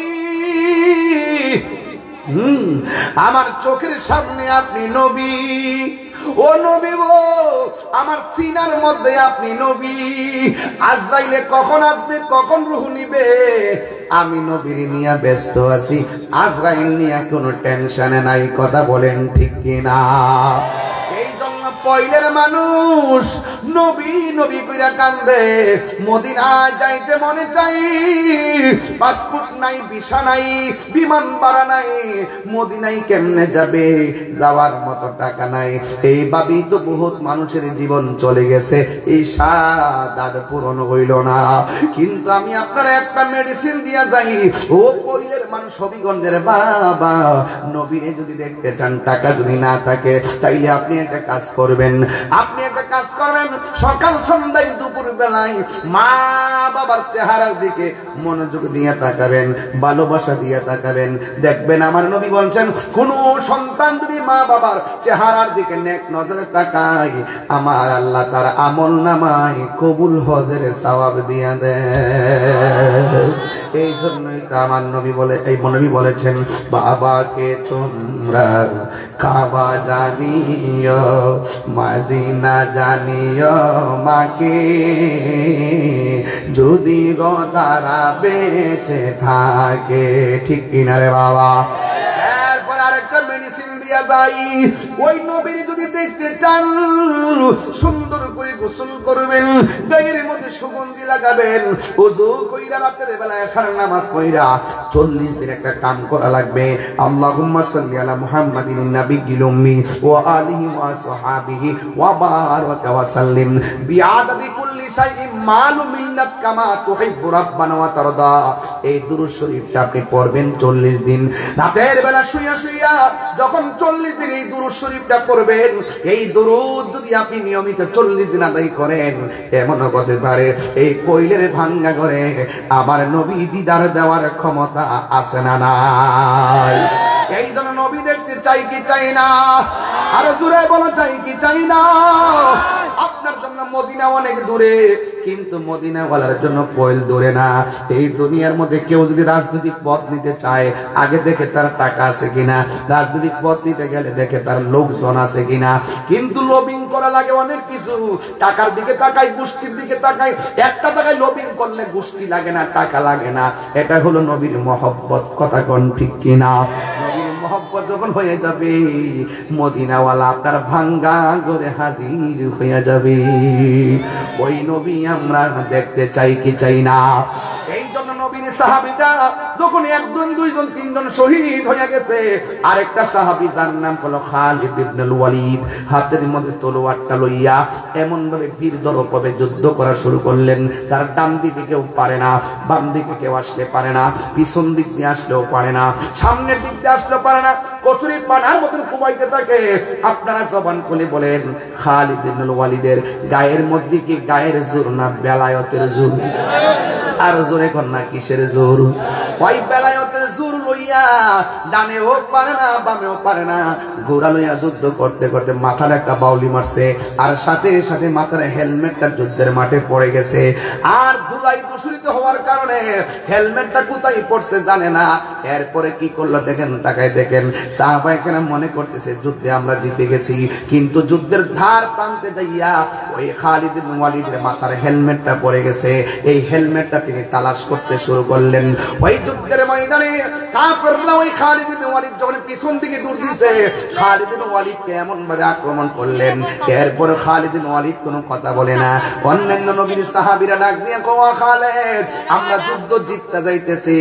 Speaker 1: আমার চোখের সামনে আপনি নবী, ও নবী গো, আমার সিনার মধ্যে আপনি নবী, আজরাইলে কখন আসবে, কখন রূহ নিবে, আমি নবীর নিয়ে ব্যস্ত আছি, আজরাইল নিয়ে কোনো টেনশনে নাই, কথা বলেন ঠিক কিনা? এই জন্য পয়লের মানুষ নবী নবী কইরা কান্দে, মদিনায় যাইতে মনে চাই, পাসপোর্ট নাই, ভিসা নাই, বিমান ভাড়া নাই, মদিনায় কেমনে যাবে, যাওয়ার মতো টাকা নাই, এই ভাবেই তো বহুত মানুষের জীবন চলে গেছে, এই স্বাদ আর পূরণ হইল না। কিন্তু আমি আপনার একটা মেডিসিন দিয়া যাই, ও পয়লের মানুষ, হবিগঞ্জের বাবা, নবীরে যদি দেখতে চান, টাকা যদি না থাকে, তাইলে আপনি একটা কাজ করবেন, আপনি একটা কাজ করবেন, সকাল সন্ধ্যায় দুপুর বেলায় মা বাবার চেহারার দিকে মনোযোগ দিয়ে তাকাবেন, ভালোবাসা দিয়ে তাকাবেন, দেখবেন আমার নবী বলছেন, কোন সন্তান যদি মা বাবার চেহারার দিকে নেক নজরে তাকায়, আমার আল্লাহ তার আমল নামায় কবুল হজের সওয়াব দিয়ে দেয়। এই জন্যই তো আমার নবী বলে, এই নবী বলেছেন, বাবাকে তোমরা কাবা জানিও, মদিনা জানিও মাকে যদি গো তারা বেঁচে থাকে। ঠিক কিনা রে বাবা? এরপর আরেকটা মেডিসিন দিয়া যাই, ওই নবীর যদি দেখতে চান সুন্দর করে গোসল করবেন, গায়ের মধ্যে সুগন্ধি লাগাবেন, ওযু কইরা রাতের বেলায় আশার নামাজ পড়া 40 দিন একটা কাম করা লাগবে। আল্লাহুম্মা সাল্লি আলা মুহাম্মাদিন নাবিয়্যিল উম্মি ওয়া আলিহি ওয়া সাহাবিহি ওয়া বারাকা ওয়া সাল্লিম বিআদাদি কুল্লি শাইইন মালু মিল্লাত কামা তুহিব্বু রাব্বানা ওয়া তারদা। এই দুরূদ শরীফটা আপনি পড়বেন 40 দিন। রাতের বেলা শুইয়া শুইয়া যখন 40 দিন এই দুরূদ শরীফটা পড়বেন, এই দুরূদ যদি আপনি নিয়মিত 40 দিন আদায় করেন, এমন হতে পারে এই কোইলের ভাঙ্গা করে আমার নবী দিদার দেওয়ার ক্ষমতা আছে না নাই? এই জন্য নবী দেখতে চাই কি চাই না? আরো জোরে বলো, চাই কি চাই না? আপনার জন্য মদিনা অনেক দূরে, কিন্তু মদিনাওয়ালার জন্য কোয়েল দূরে না। এই দুনিয়ার মধ্যে কেউ যদি রাজনৈতিক পথ নিতে চায়, আগে দেখে তার টাকা আছে কিনা, রাজনৈতিক পথ নিতে গেলে দেখে তার লোকজন আছে কিনা। কিন্তু লবিং করা লাগে অনেক কিছু, টাকার দিকে তাকাই, গোষ্ঠীর দিকে তাকাই। একটা টাকায় লবিং করলে গোষ্ঠী লাগে না, টাকা লাগে না। এটা হলো নবীর মহব্বত। কথা কোন ঠিক কিনা? নবীর মহব্বত যখন হয়ে যাবে, মদিনাওয়ালা আপনার ভাঙ্গা করে হাজির হয়ে যাবে। ওই নবী আমরা দেখতে চাই কি চাই না? এই জন্য নবীর সাহাবীরা যখন 1 জন 2 জন 3 জন শহীদ হয়ে গেছে, আরেকটা সাহাবী যার নাম হলো খালিদ ইবনে ওয়ালিদ, হাতের মধ্যে তলোয়ারটা লইয়া এমন ভাবে বীর দর্পে যুদ্ধ করা শুরু করলেন, তার ডান দিকে কেউ পারে না, বাম দিকে কেউ আসলে পারে না, পিছন দিক দিয়ে আসলেও পারে না, সামনের দিক দিয়ে আসলেও পারে না, কচুরি পানার মতন কুবাইতে থাকে। আপনারা জবান খুলে বলেন, খালিদ ইবনে ওয়ালিদের গায়ের মধ্যে কি গায়ের জোর না বেলায়েতের জোর? আর জোরে কন্যা কিসের জোর? ওই বেলায়েতের জোর লইয়া ডানেও পারে না, বামেও পারে না, ঘোড়া লইয়া যুদ্ধ করতে করতে মাথার একটা বাউলি মারছে, আর সাথে সাথে মাথার হেলমেটটা যুদ্ধের মাঠে পড়ে গেছে। আর ধুলাই দূষিত হওয়ার কারণে হেলমেটটা কোথায় পড়ছে জানে না। এরপরে কি করলো দেখেন, তাকায় দেখেন, সাহাবায়ে কেরাম মনে করতেছে যুদ্ধে আমরা জিতে গেছি, কিন্তু যুদ্ধের ধার প্রান্তে যাইয়া ওই খালিদ ইবনে ওয়ালিদের মাথার হেলমেটটা পড়ে গেছে। এই হেলমেটটা তিনি তালাশ করতে শুরু করলেন। ওই যুদ্ধের ময়দানে কাফেররা ওই খালিদ ইবনে ওয়ালিদ যখন পিছন দিকে দৌড় দিয়েছে, খালিদ ইবনে ওয়ালিদকে এমন ভাবে আক্রমণ করলেন। এরপর খালিদ ইবনে ওয়ালিদ কোনো কথা বলে না। অন্যান্য নবীর সাহাবীরা ডাক দিয়ে কওয়া, খালিদ আমরা যুদ্ধ জিততে যাইতেছি,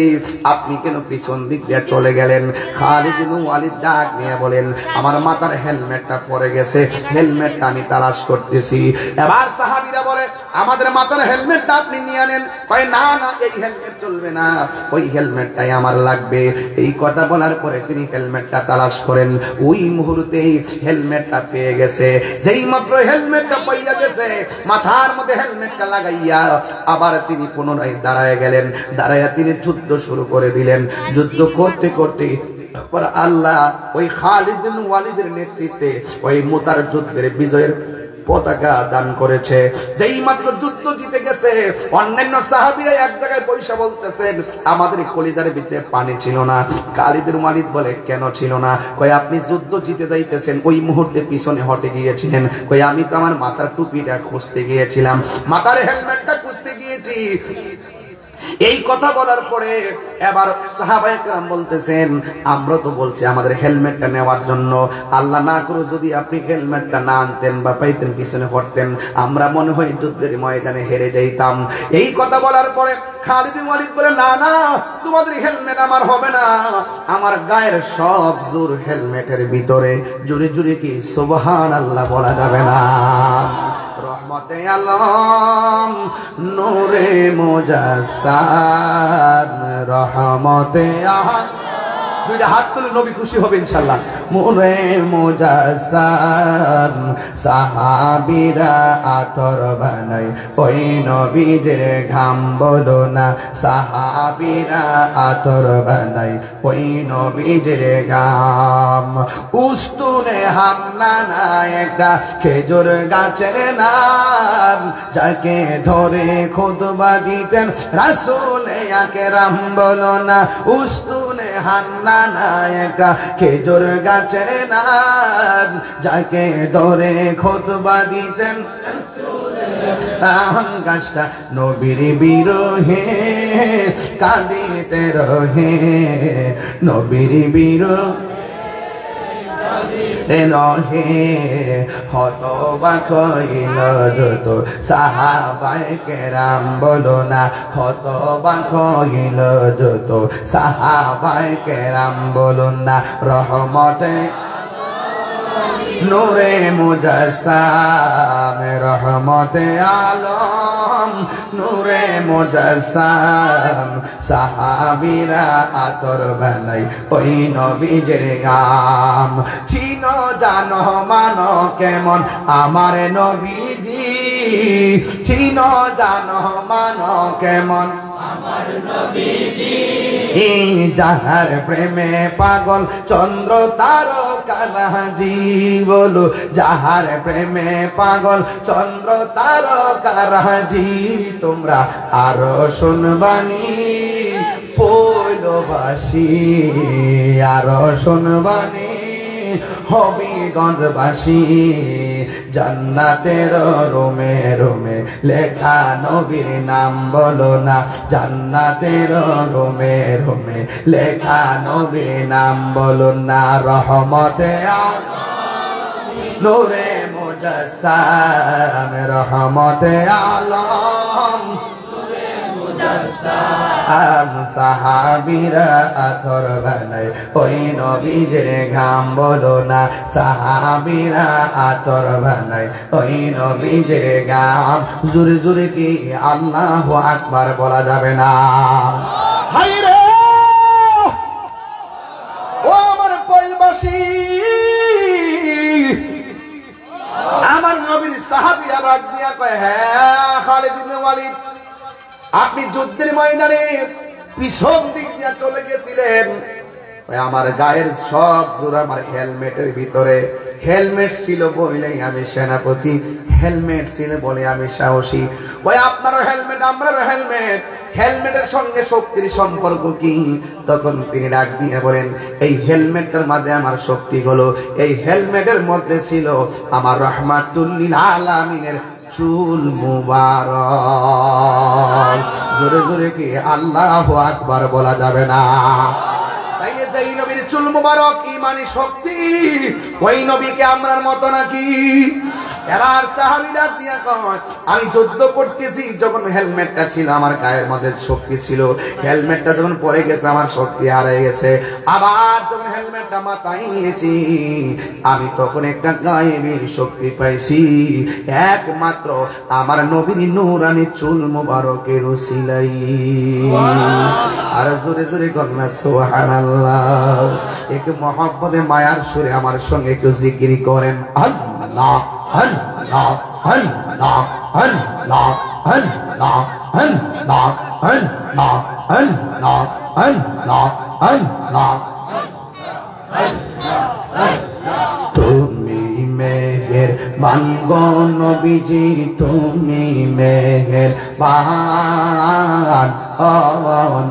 Speaker 1: আপনি কেন পিছন দিক দিয়ে চলে গেলেন? খালিদ ইবনে ওয়ালিদ ডাক দিয়ে বলেন, আমার মাথার হেলমেটটা পড়ে গেছে, হেলমেটটা আমি তালাশ করতেছি। এবার সাহাবীরা বলে, আমাদের মাথার হেলমেটটা আপনি নিয়ে নেন। কয় না না, এই হেলমেট চলবে না, ওই হেলমেটটাই আমার লাগবে। এই কথা বলার পরে তিনি হেলমেটটা তালাশ করেন। ওই মুহূর্তেই হেলমেটটা পেয়ে গেছে। যেই মাত্র হেলমেটটা পাইয়া গেছে, মাথার মধ্যে হেলমেটটা লাগাইয়া আবার তিনি পুনরায় দাঁড়ায় গেলেন। দাঁড়াইয়া তিনি যুদ্ধ শুরু করে দিলেন। যুদ্ধ করতে করতে পর আল্লাহ ওই খালিদ ইবনে ওয়ালিদের নেতৃত্বে ওই মুতার যুদ্ধের বিজয়ের পতাকা দান করেছে। যেই মাত্র যুদ্ধ জিতে গেছে, অন্যান্য সাহাবীরা এক জায়গায় পয়সা বলতেছেন, আমাদের কলিজার ভিতরে পানি ছিল না। খালিদ ইবনে ওয়ালিদ বলে, কেন ছিল না? কই আপনি যুদ্ধ জিতে যাইতেছেন, ওই মুহূর্তে পিছনে হটে গিয়েছিলেন। কই আমি তো আমার মাথার টুপিটা খুঁজতে গিয়েছিলাম, মাথার হেলমেটটা খুঁজতে গিয়েছি। এই কথা বলার পরে এবার সাহাবায়ে কেরাম বলতেছেন, আমরা তো বলছি আমাদের হেলমেটটা নেওয়ার জন্য, আল্লাহ না করে যদি আপনি হেলমেটটা না আনতেন বা পাইতেন, পিছনে হটতেন, আমরা মনে হয় যুদ্ধের ময়দানে হেরে যাইতাম। এই কথা বলার পরে খালিদ ইবনে ওয়ালিদ বলে, না না, তোমাদের হেলমেট আমার হবে না, আমার গায়ের সব জোর হেলমেটের ভিতরে। জোরে জোরে কি সুবহানাল্লাহ বলা যাবে না? রহমতে আলম নূরে মুজাসসাম, রহমতে আলম। দুইটা হাত তুলে নবী খুশি হবে ইনশাআল্লাহ। নূরে মুজাসসাম, সাহাবীরা আতর বানাই ওই নবীজের ঘাম বলো না, সাহাবীরা আতর বানাই ওই নবীজের ঘাম। উস্তুনে হান্নানা একটা খেজুর গাছের নাম, যাকে ধরে খুতবা দিতেন রাসূল আকরাম বলো না। উস্তুনে হান্নানা ঠিকানা একটা খেজুর গাছের নাম, যাকে ধরে খুতবা দিতেন আম গাছটা নবীর বিরহে কাঁদিতে রহে, নবীর বিরহে রহে। হতবাক হইল যত সাহাবায়ে কেরাম, বলো না হতবাক হইল যত সাহাবায়ে কেরাম, বলো না রহমতে নূরে মুজাসসাম, রহমতে আলম নূরে মুজাসসাম। সাহাবীরা আতর বানাই ওই নবীর গাম, চিনো জানো মানো কেমন আমার নবীজি, চিনো জানো মানো কেমন আমার নবীজি। যাহার প্রেমে পাগল চন্দ্র তারকারাজি, বলো যাহার প্রেমে পাগল চন্দ্র তারকারাজি। তোমরা আরো শুনবানি পৈলবাসী, আরো শুনবানি হবিগঞ্জবাসী। জান্নাতের রোমে রোমে লেখা নবীর নাম, বলো না জান্নাতের রোমে রোমে লেখা নবীর নাম, বলো না রহমতে নূরে মুজাসসাম, রহমতে আলম সাহাবীরা আতর বানাই ওই নবীর ঘাম, বলো না সাহাবীরা আতর বানাই ওই নবীর ঘাম। জোরে জোরে কি আল্লাহু আকবার বলা যাবে না? হায়রে ও আমার কইলবাসী, আমার নবীর সাহাবীরা ডাক দিয়া কয়, হ্যাঁ খালিদ ইবনে ওয়ালিদ, আপনি যুদ্ধের ময়দানে পিছন দিক দিয়ে চলে গেছিলেন, আমার গায়ের সব জোর আমার হেলমেটের ভিতরে, হেলমেট ছিল বলেই আমি সেনাপতি, হেলমেট ছিল বলে আমি সাহসী। ওই আপনারও হেলমেট আমরারও হেলমেট, হেলমেটের সঙ্গে শক্তির সম্পর্ক কি? তখন তিনি ডাক দিয়ে বলেন, এই হেলমেটের মাঝে আমার শক্তি হলো, এই হেলমেটের মধ্যে ছিল আমার রাহমাতুল লিল আলামিনের চুল মুবারক। জোরে জোরে কি আল্লাহু আকবার বলা যাবে না? তাই এই নবীর চুল মুবারক ইমানি শক্তি, ওই নবীকে আমরার মতো নাকি? এবার সাহাবীরা দিয়া কয়, আমি যুদ্ধ করতেছি যখন হেলমেটটা ছিল আমার গায়ের মধ্যে শক্তি ছিল, হেলমেটটা যখন পরে গেছে আমার শক্তি হারিয়ে গেছে। আবার যখন হেলমেটটা মাথায় নিয়েছি আমি তখন একটা গায়েবী শক্তি পাইছি, একমাত্র আমার নবীর নূরানি চুল মুবারকের উসিলাই। আর জোরে জোরে কন্যা সুবহানাল্লাহ। একটু মহব্বতে মায়ার সুরে আমার সঙ্গে একটু জিকির করেন, আল্লাহ আল্লাহ আল্লাহ আল্লাহ আল্লাহ আল্লাহ আল্লাহ আল্লাহ আল্লাহ আল্লাহ। তুমি মেহেরবান গো নবীজি, তুমি মেহেরবান ও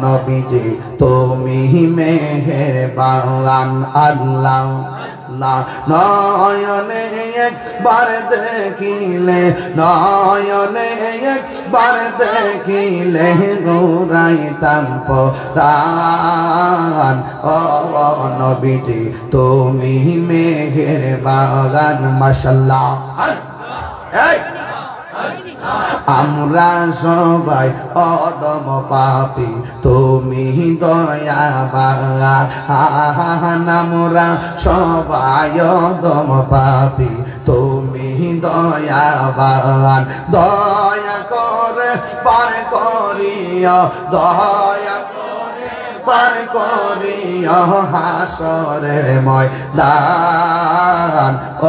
Speaker 1: নবীজি, তুমি মেহেরবান। আল্লাহ নয়নে একবার দেখিলে, নয়নে একবার দেখিলে নুরাইতাম পরাণ। ও নবীজি তুমি মেহেরবান। মাশাআল্লাহ। আমরা সবাই অদম পাপী, তুমি দয়াবান। আমরা সবাই অদম পাপী, তুমি দয়াবান। দয়া করে পার করিও, দয়া পার করিও হাসরের ময়দান।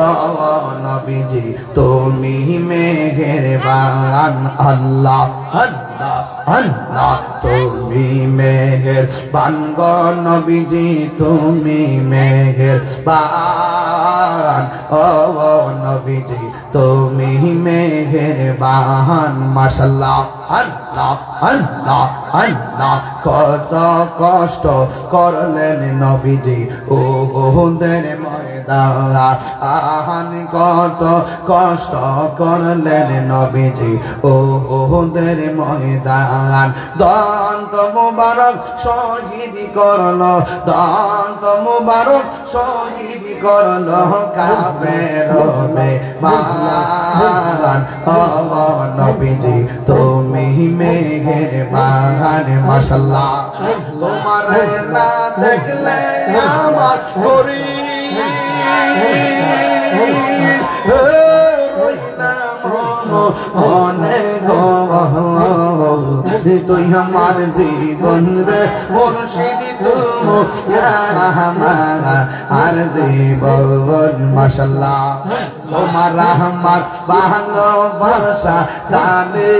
Speaker 1: ও নবীজি তুমি মেহেরবান। আল্লাহ আল্লাহ আল্লাহ তুমি মেহেরবান গো নবীজি, তুমি মেহেরবান। ও নবীজি তুমি মেহেরবান মাশাআল্লাহ আল্লাহ আল্লাহ আল্লাহ কত কষ্ট করলেন নবীজি উহুদের ময়দান কত কষ্ট করলেন নবীজি উহুদের ময়দান দন্ত মুবারক শহীদ করলো দন্ত মুবারক শহীদ করলো কাফের বেঈমান ও নবীজি তুমি মেহেরবান মাশাআল্লাহ তোমার না দেখলে আমার করি তুই আমার জীবন রে মুর্শিদ তুমি আর জীবন মাশাআল্লাহ তোমার রহমত ভালোবাসা জানে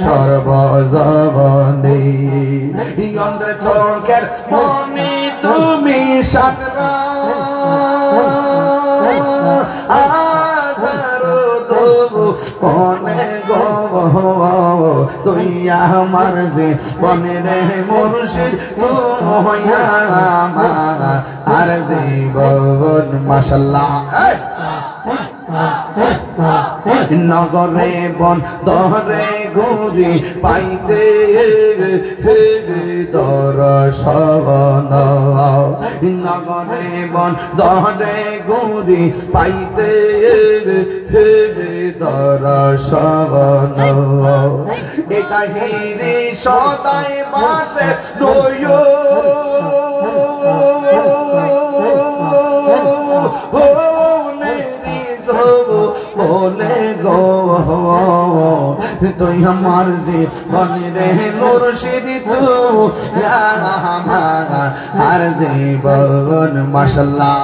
Speaker 1: সর্বজবনে অন্ধ্র চোখের মনি তুমি সাতরা তুই আমার জীবনে রে মুর্শিদ তুই আমার আর জীবন মাশাআল্লাহ নগরে বন দরে ঘুরি পাইতে দর্শন নগরে বন দরে ঘুরি পাইতে দর্শন এটা হিরি সদাই পাশে রইয় বলে গো তুই আমার জীবন রে মুর্শিদ তুই আমার আর জীবন মাশাআল্লাহ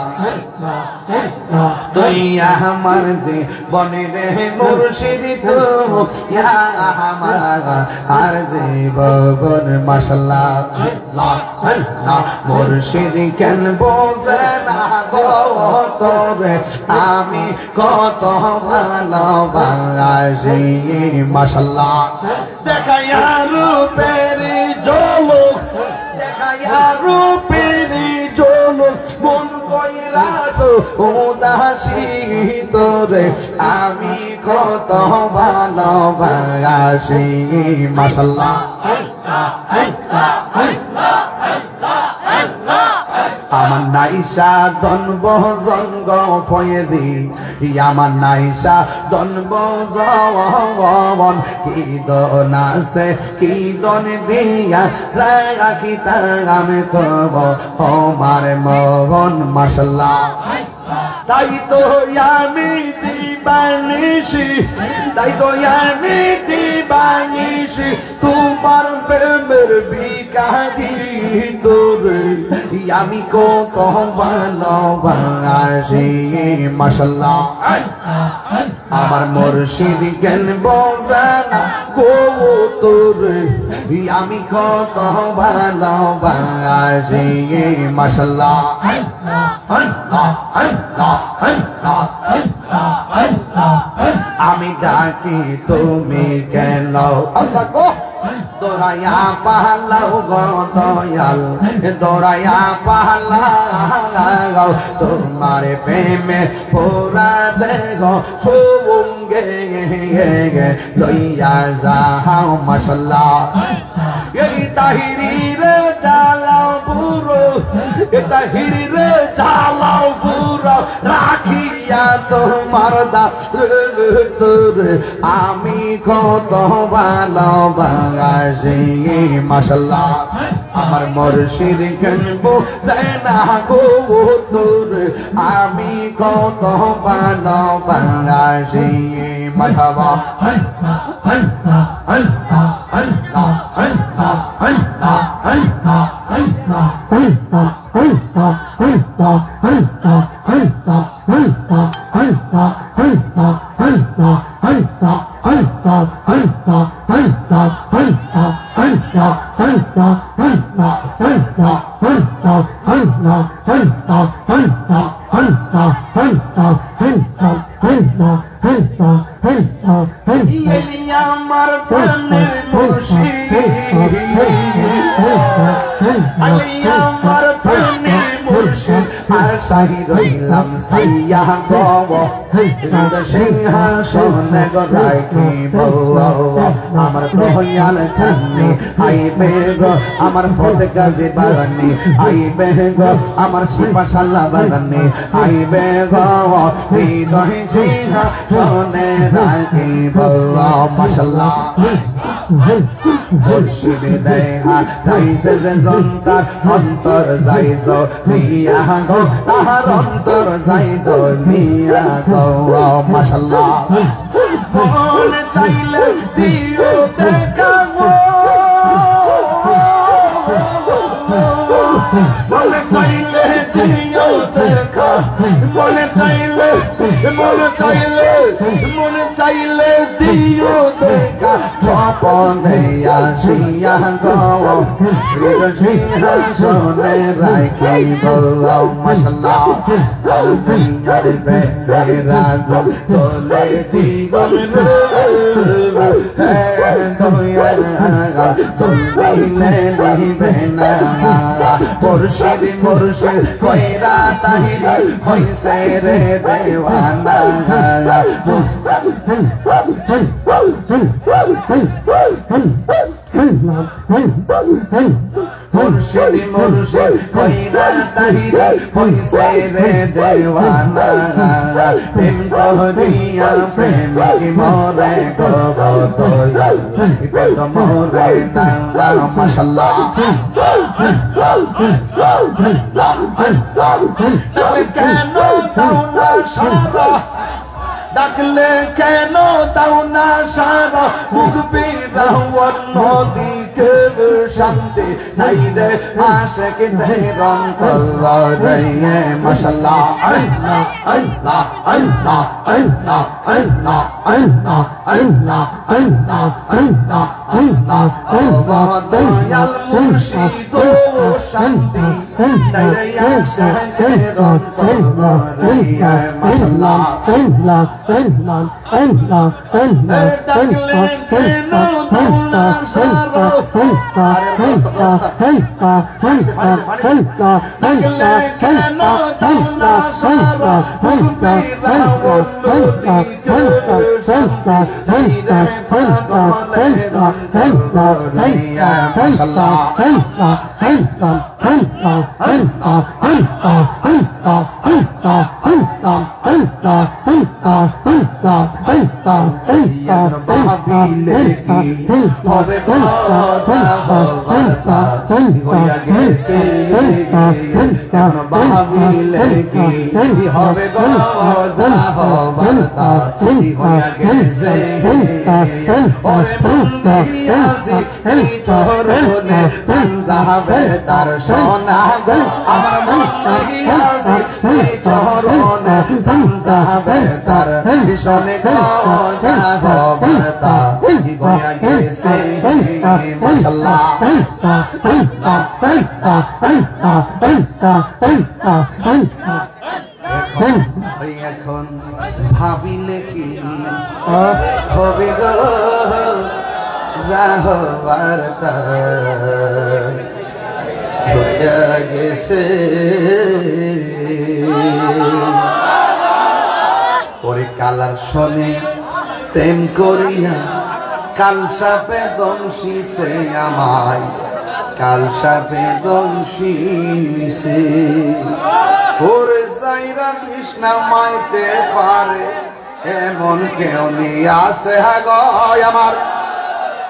Speaker 1: তুই আমার জীবন রে মুর্শিদ তুই আমার আর জীবন মাশাআল্লাহ মুর্শিদ কেন বোঝে না গো তোরে আমি কত ভালোবাসি মাশাআল্লাহ দেখাইয়া রূপের ঝলক দেখাইয়া রূপের ঝলক মন কইরাস উদাসী তোরে আমি কত ভালোবাসি মাশাআল্লাহ আমার নাইসা দনব জঙ্গ ফয়েজি আমার নাইসা দনব জওয়ান কি দন আছে কি দন দিয়া রাখি তাম তব আমার মন মাশাআল্লাহ তাই তো আমি দিবানিশি তাই তো আমি দিবানিশি তোমার প্রেমের ভিখারি তোরে আমি কত ভালোবাসি মাশাআল্লাহ আমার মুর্শিদ জ্ঞান বোঝে না গো তোরে আমি কত ভালোবাসি মাশাআল্লাহ আমি ডাকি তুমি কেন আল্লাহ গো দৌড়াইয়া পালাও গো দয়াল দৌড়াইয়া পালাও তোমার প্রেমে পোড়া দেহ সঙ্গে লইয়া যাও মাশাআল্লাহ এই তাহিরি রে চালাও বুড়ো এই তাহিরি রে চালাও বুড়ো রাখিয়া তোমার দারে আমি কত ভালোবাসি মাশাআল্লাহ আমার মুর্শিদ গনবো জানা গো তোরে আমি কত ভালোবাসি মারহাবা Allah আমার প্রাণের মুর্শিদ আলিয়া আমার প্রাণের মুর্শিদ আশাই রইলাম সাইয়া গো সিংহাসনে গো রাখিব আমার দয়াল ছান্নি আইবে গো আমার ফত গাজী বাগানে আইবে গো আমার শিপাশালা বাগানে আইবে গো হৃদয় সিংহাসনে রাখিব মাশাআল্লাহ মুর্শিদ দেহা রাইছে যে জন্তার অন্তর যাইছ নিয়া গো তাহার অন্তর যাইছ নিয়া গো মাশাআল্লাহ মন চাইলে দিও দেখা গো মন চাইলে দিও দেখা মনে চাইলে দিও দেখা স্বপনে আসিয়া গো সিংহাসনে রাখিব মাশাআল্লাহ দুনিয়ার বেড়া গো চলে দিগম দুনিয়ার চলদিলে নিবে না মুর্শিদ মুর্শিদ কইরা তাহিরি হইছে রে দেওয়ানা মুর্শিদ মুর্শিদ কইরা তাহিরি হইছে রে দেওয়ানা প্রেম করিয়া প্রেমিক মরে গো দয়াল কত মরে না মাশাআল্লাহ কেন দাও না সারা ডাকলে কেন দাও না সারা মুখ ফিরাও নদীকে শান্তি নাই রে আশিক দেরন কল্লা রে মাশাআল্লাহ আল্লাহ আল্লাহ আল্লাহ আল্লাহ আল্লাহ আল্লাহ আল্লাহ আল্লাহ আল্লাহ আল্লাহ আল্লাহ দয়াল মুর্শিদ শান্তি নাই রে আশিক দেরন কল্লা রে মাশাআল্লাহ আল্লাহ Allah Allah Allah Allah ভীষণে গবরতা Gaya গেছে মাশাআল্লাহ এখন ভাবিলে কি হবে গো যা হবার তা গয়া গেছে ওরে কালার শোনে প্রেম করিয়া কাল সাপে দংশিছে আমায় কাল সাপে দংশিছে ওরে যাইরা কৃষ্ণা মাইতে পারে এমন কেউ নিয়ে আসে হাগয় আমার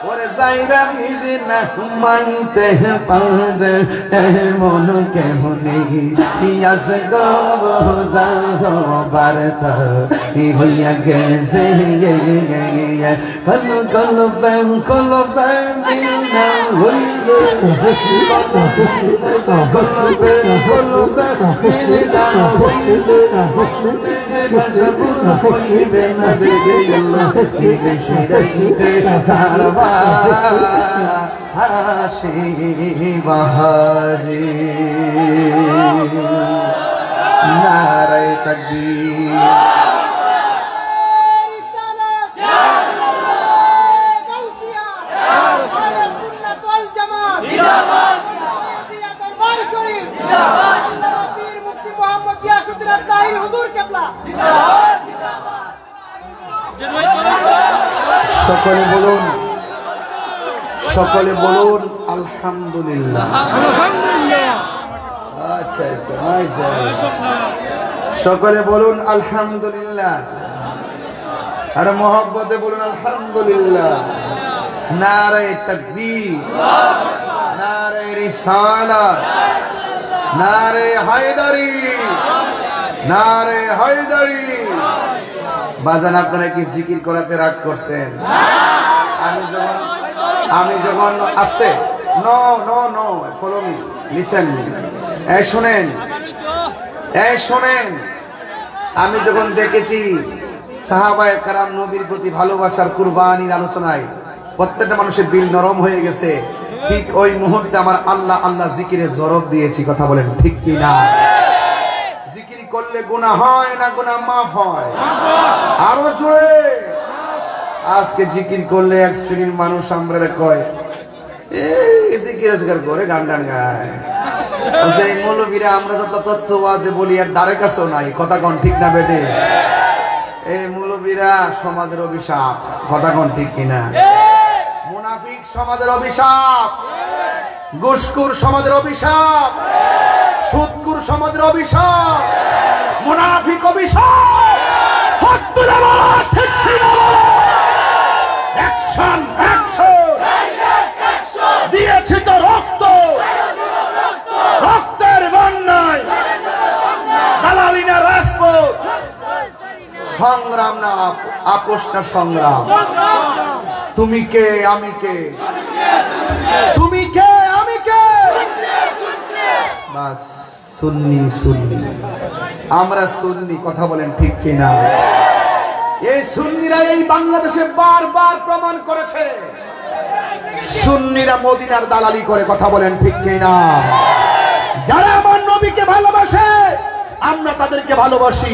Speaker 1: ওরে যাইরা কৃষ্ণা মাইতে পারে এমন কেউ নিয়ে আসে গো বারতা হইয়া গেছে কল কল প্রেম বিনা হইলে কল প্রেম হাসি বাহারি নারায়ে তাকবীর। সকলে বলুন, সকলে বলুন আলহামদুলিল্লাহ। আচ্ছা আচ্ছা, সকলে বলুন আলহামদুলিল্লাহ, আর মোহব্বতে বলুন আলহামদুলিল্লাহ। নারায়ে তাকবীর, নারায়ে রিসালাত, নারায়ে হায়দারি, নারায়ে হায়দারি। বাজান আপনারা কি জিকির করাতে রাগ করছেন? আমি যখন আস্তে no no no follow me, listen me, এই শুনেন, এই শুনেন। আমি যখন দেখেছি সাহাবায়ে কেরাম নবীর প্রতি ভালোবাসার কুরবানির আলোচনায় প্রত্যেকটা মানুষের দিল নরম হয়ে গেছে, ঠিক ওই মুহূর্তে আমার আল্লাহ আল্লাহ জিকিরে জরব দিয়েছি। কথা বলেন ঠিক কি না? জিকির করলে গুনাহ হয় না গুনাহ মাফ হয়? আরো জোরে। আজকে জিকির করলে এক শ্রেণীর মানুষ আমরা কয় এই জিকির আজকার করে গান টান গায়। এই মৌলবীরা আমরা যত তথ্য আছে বলি আর দ্বারে কাছেও নাই। কথা কোন ঠিক না বেটে? এই মৌলবীরা সমাজের অভিশাপ। কথা কোন ঠিক কিনা? মুনাফিক সমাজের অভিশাপ, ঘুষখোর সমাজের অভিশাপ, সুদখোর সমাজের অভিশাপ, মুনাফিক অভিশাপ। অ্যাকশন অ্যাকশন দিয়েছি তো রক্ত, রক্তের বন্যায় দালালি না রাজপথ, সংগ্রাম না আপোষ না সংগ্রাম। তুমি কে আমি কে, তুমি কে আমি কে, বাস সুন্নি সুন্নি, আমরা সুন্নি। কথা বলেন ঠিক কিনা? এই সুন্নিরা এই বাংলাদেশে বারবার প্রমাণ করেছে সুন্নিরা মদিনার দালালি করে। কথা বলেন ঠিক কিনা? যারা আমার নবীকে ভালোবাসে আমরা তাদেরকে ভালোবাসি।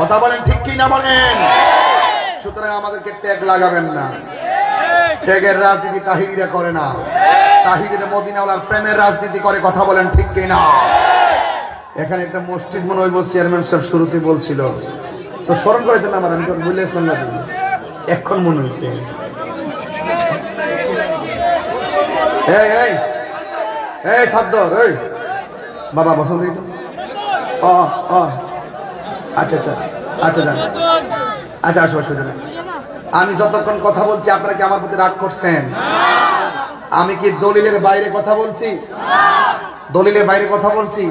Speaker 1: কথা বলেন ঠিক কিনা? বলেন। সুতরাং আমাদেরকে ট্যাগ লাগাবেন না। ট্যাগের রাজনীতি তাহিরিরা করে না, তাহিরিরা মদিনাওয়ালার প্রেমের রাজনীতি করে। কথা বলেন ঠিক কিনা? এখানে একটা মসজিদ মনে হয় চেয়ারম্যান সাহেব শুরুতে বলছিল, তো স্মরণ করে দেন আমার, আমি বুঝলে এখন মনে হয়েছে। এই সাদ্দর, এই বাবা বসন্ত। আচ্ছা আচ্ছা আচ্ছা যান, আচ্ছা আসো আসো। আমি যতক্ষণ কথা বলছি আপনারা কি আমার প্রতি রাগ করছেন? আমি কি দলিলের বাইরে কথা বলছি? দলিলের বাইরে কথা বলছি?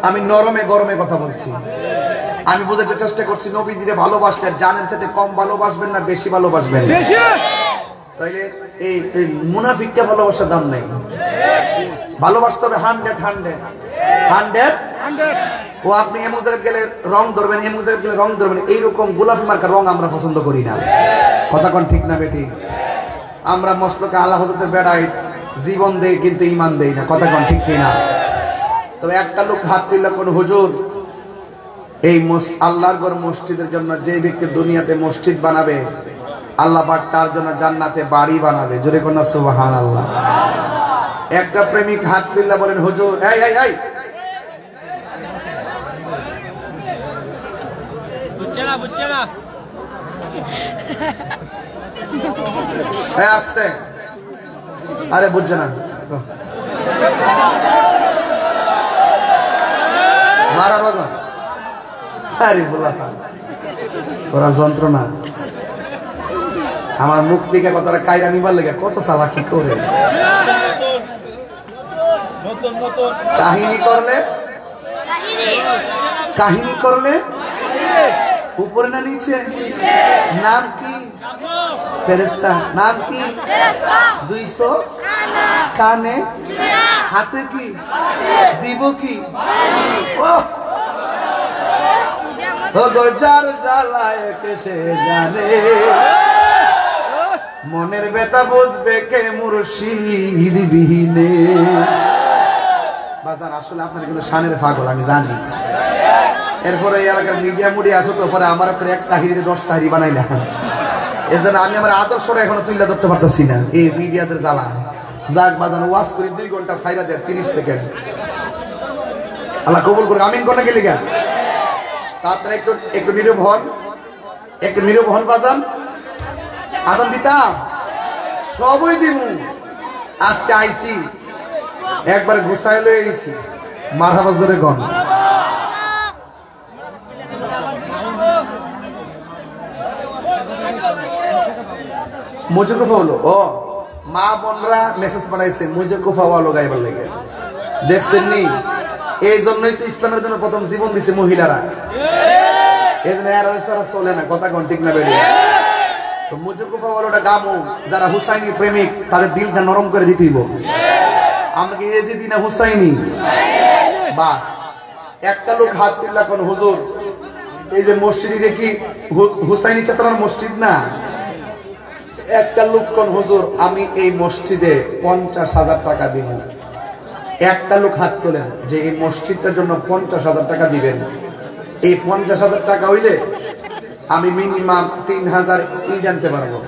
Speaker 1: আমি নরমে গরমে কথা বলছি। আমি বোঝাতে চেষ্টা করছি নবীজিরে ভালোবাসলে জানের সাথে কম ভালোবাসবেন না বেশি ভালোবাসবেন? তাইলে এই মুনাফিককে ভালোবাসার দাম নাই। ভালোবাসতে হবে 100 ও আপনি এমন জায়গায় গেলে রং ধরবেন, এমন জায়গায় গেলে রং ধরবেন, এইরকম গোলাপি মার্কা রং আমরা পছন্দ করি না। কথা কোন ঠিক না বেটি? আমরা মসলকে আল্লাহ হযরতের বেড়াই জীবন দেই কিন্তু ঈমান দেই না। কথা কোন ঠিক কিনা? তবে একটা লোক হাত তুললে কোন হুজুর এই আল্লাহর ঘর মসজিদের জন্য যে ব্যক্তি দুনিয়াতে মসজিদ বানাবে আল্লাহ পাক তার জন্য জান্নাতে বাড়ি বানাবে। জোরে কোন সুবহানাল্লাহ। একটা প্রেমিক হাত তুললে বলেন হুজুর এই এই এই বুঝছে না আসতে, আরে বুঝছে না মারা বাবা, আরে বলা ওরা যন্ত্রণা। আমার মুখ দিকে কথাটা কায়রা নিবার লেগে কত চালাকি করে কাহিনী করলে, কাহিনী করলে উপরে না নিচে? নাম কি? ফেরেশতা। নাম কি? 200 কানে, হাতে কি দিব কি? ও গজার জ্বালায় কেসে জানে, মনের ব্যথা বুঝবে কে মুর্শিদ বিহীনে। বাজার আসলে আপনার কিন্তু শানের পাগল আমি জানি। এরপরে এই এলাকার মিডিয়া মুডি আসো তো, পরে আমার উপরে 1 তাহিরি 10 তাহিরি বানাইলাম। এজন্য আমি আমার আদর্শটা এখনো তুলে ধরতে পারতেছি না, এই মিডিয়াদের জ্বালা। যাক বাজান, ওয়াজ করি 2 ঘন্টা, ছাইরা দেয় 30 সেকেন্ড। আল্লাহ কবুল করুক, আমিন কোন গেলি গা। তারপরে একটু নীরব হন, একটু নীরব হন বাজান। আদান দিতাম সবই দিব। আজকে আইসি একবার ঘুষাই লয়ে গেছি, মারহাবা জোরে গন। মুজকুফা হলো, ও মা বোনরা মেসেজ পাঠাইছে মুজকুফা হলো গাইবার লেগে, দেখছেন নি? এই জন্যই তো ইসলামের জন্য প্রথম জীবন দিছে মহিলারা। এই জন্য এরা চলে না, কথা কোন ঠিক না বেরিয়ে। তো মুজকুফা হলোটা গামু, যারা হুসাইনি প্রেমিক তাদের দিলটা নরম করে দিতেইব। আমরা কি ইংরেজি না হুসাইনি? বাস একটা লোক হাত তুললা কোন হুজুর, এই যে মসজিদে কি হুসাইনি চেতনার মসজিদ না? একটা লোক কোন হুজুর আমি এই মসজিদে 50,000 টাকা দিব। একটা লোক হাত তোলেন যে এই মসজিদটার জন্য 50,000 টাকা দিবেন। এই 50,000 টাকা হইলে আমি মিনিমাম 3,000 ইট আনতে পারবো।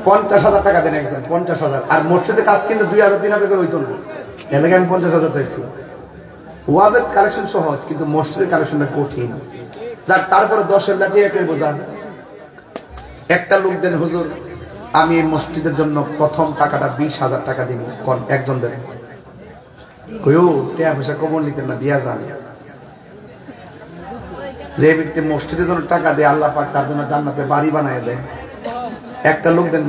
Speaker 1: 50,000 টাকা দেন একজন, 50,000। আর মসজিদের কাজ কিন্তু 2,000-3,000 করে হইতো না, এর লাগে আমি 50,000 চাইছি। ওয়াজের কালেকশন সহজ, কিন্তু মসজিদের কালেকশনটা কঠিন। যার তারপরে 10-এর লাঠি একের বোঝা। একটা লোক দেন হুজুর আমি এই মসজিদের জন্য প্রথম টাকাটা 20,000 টাকা দিব, কোন একজন দেন। কইও টাকা পয়সা কবর নিতেন না, দিয়া যান। যে ব্যক্তি মসজিদের জন্য টাকা দেয় আল্লাহ পাক তার জন্য জান্নাতে বাড়ি বানায় দেয়। একটা লোক দেন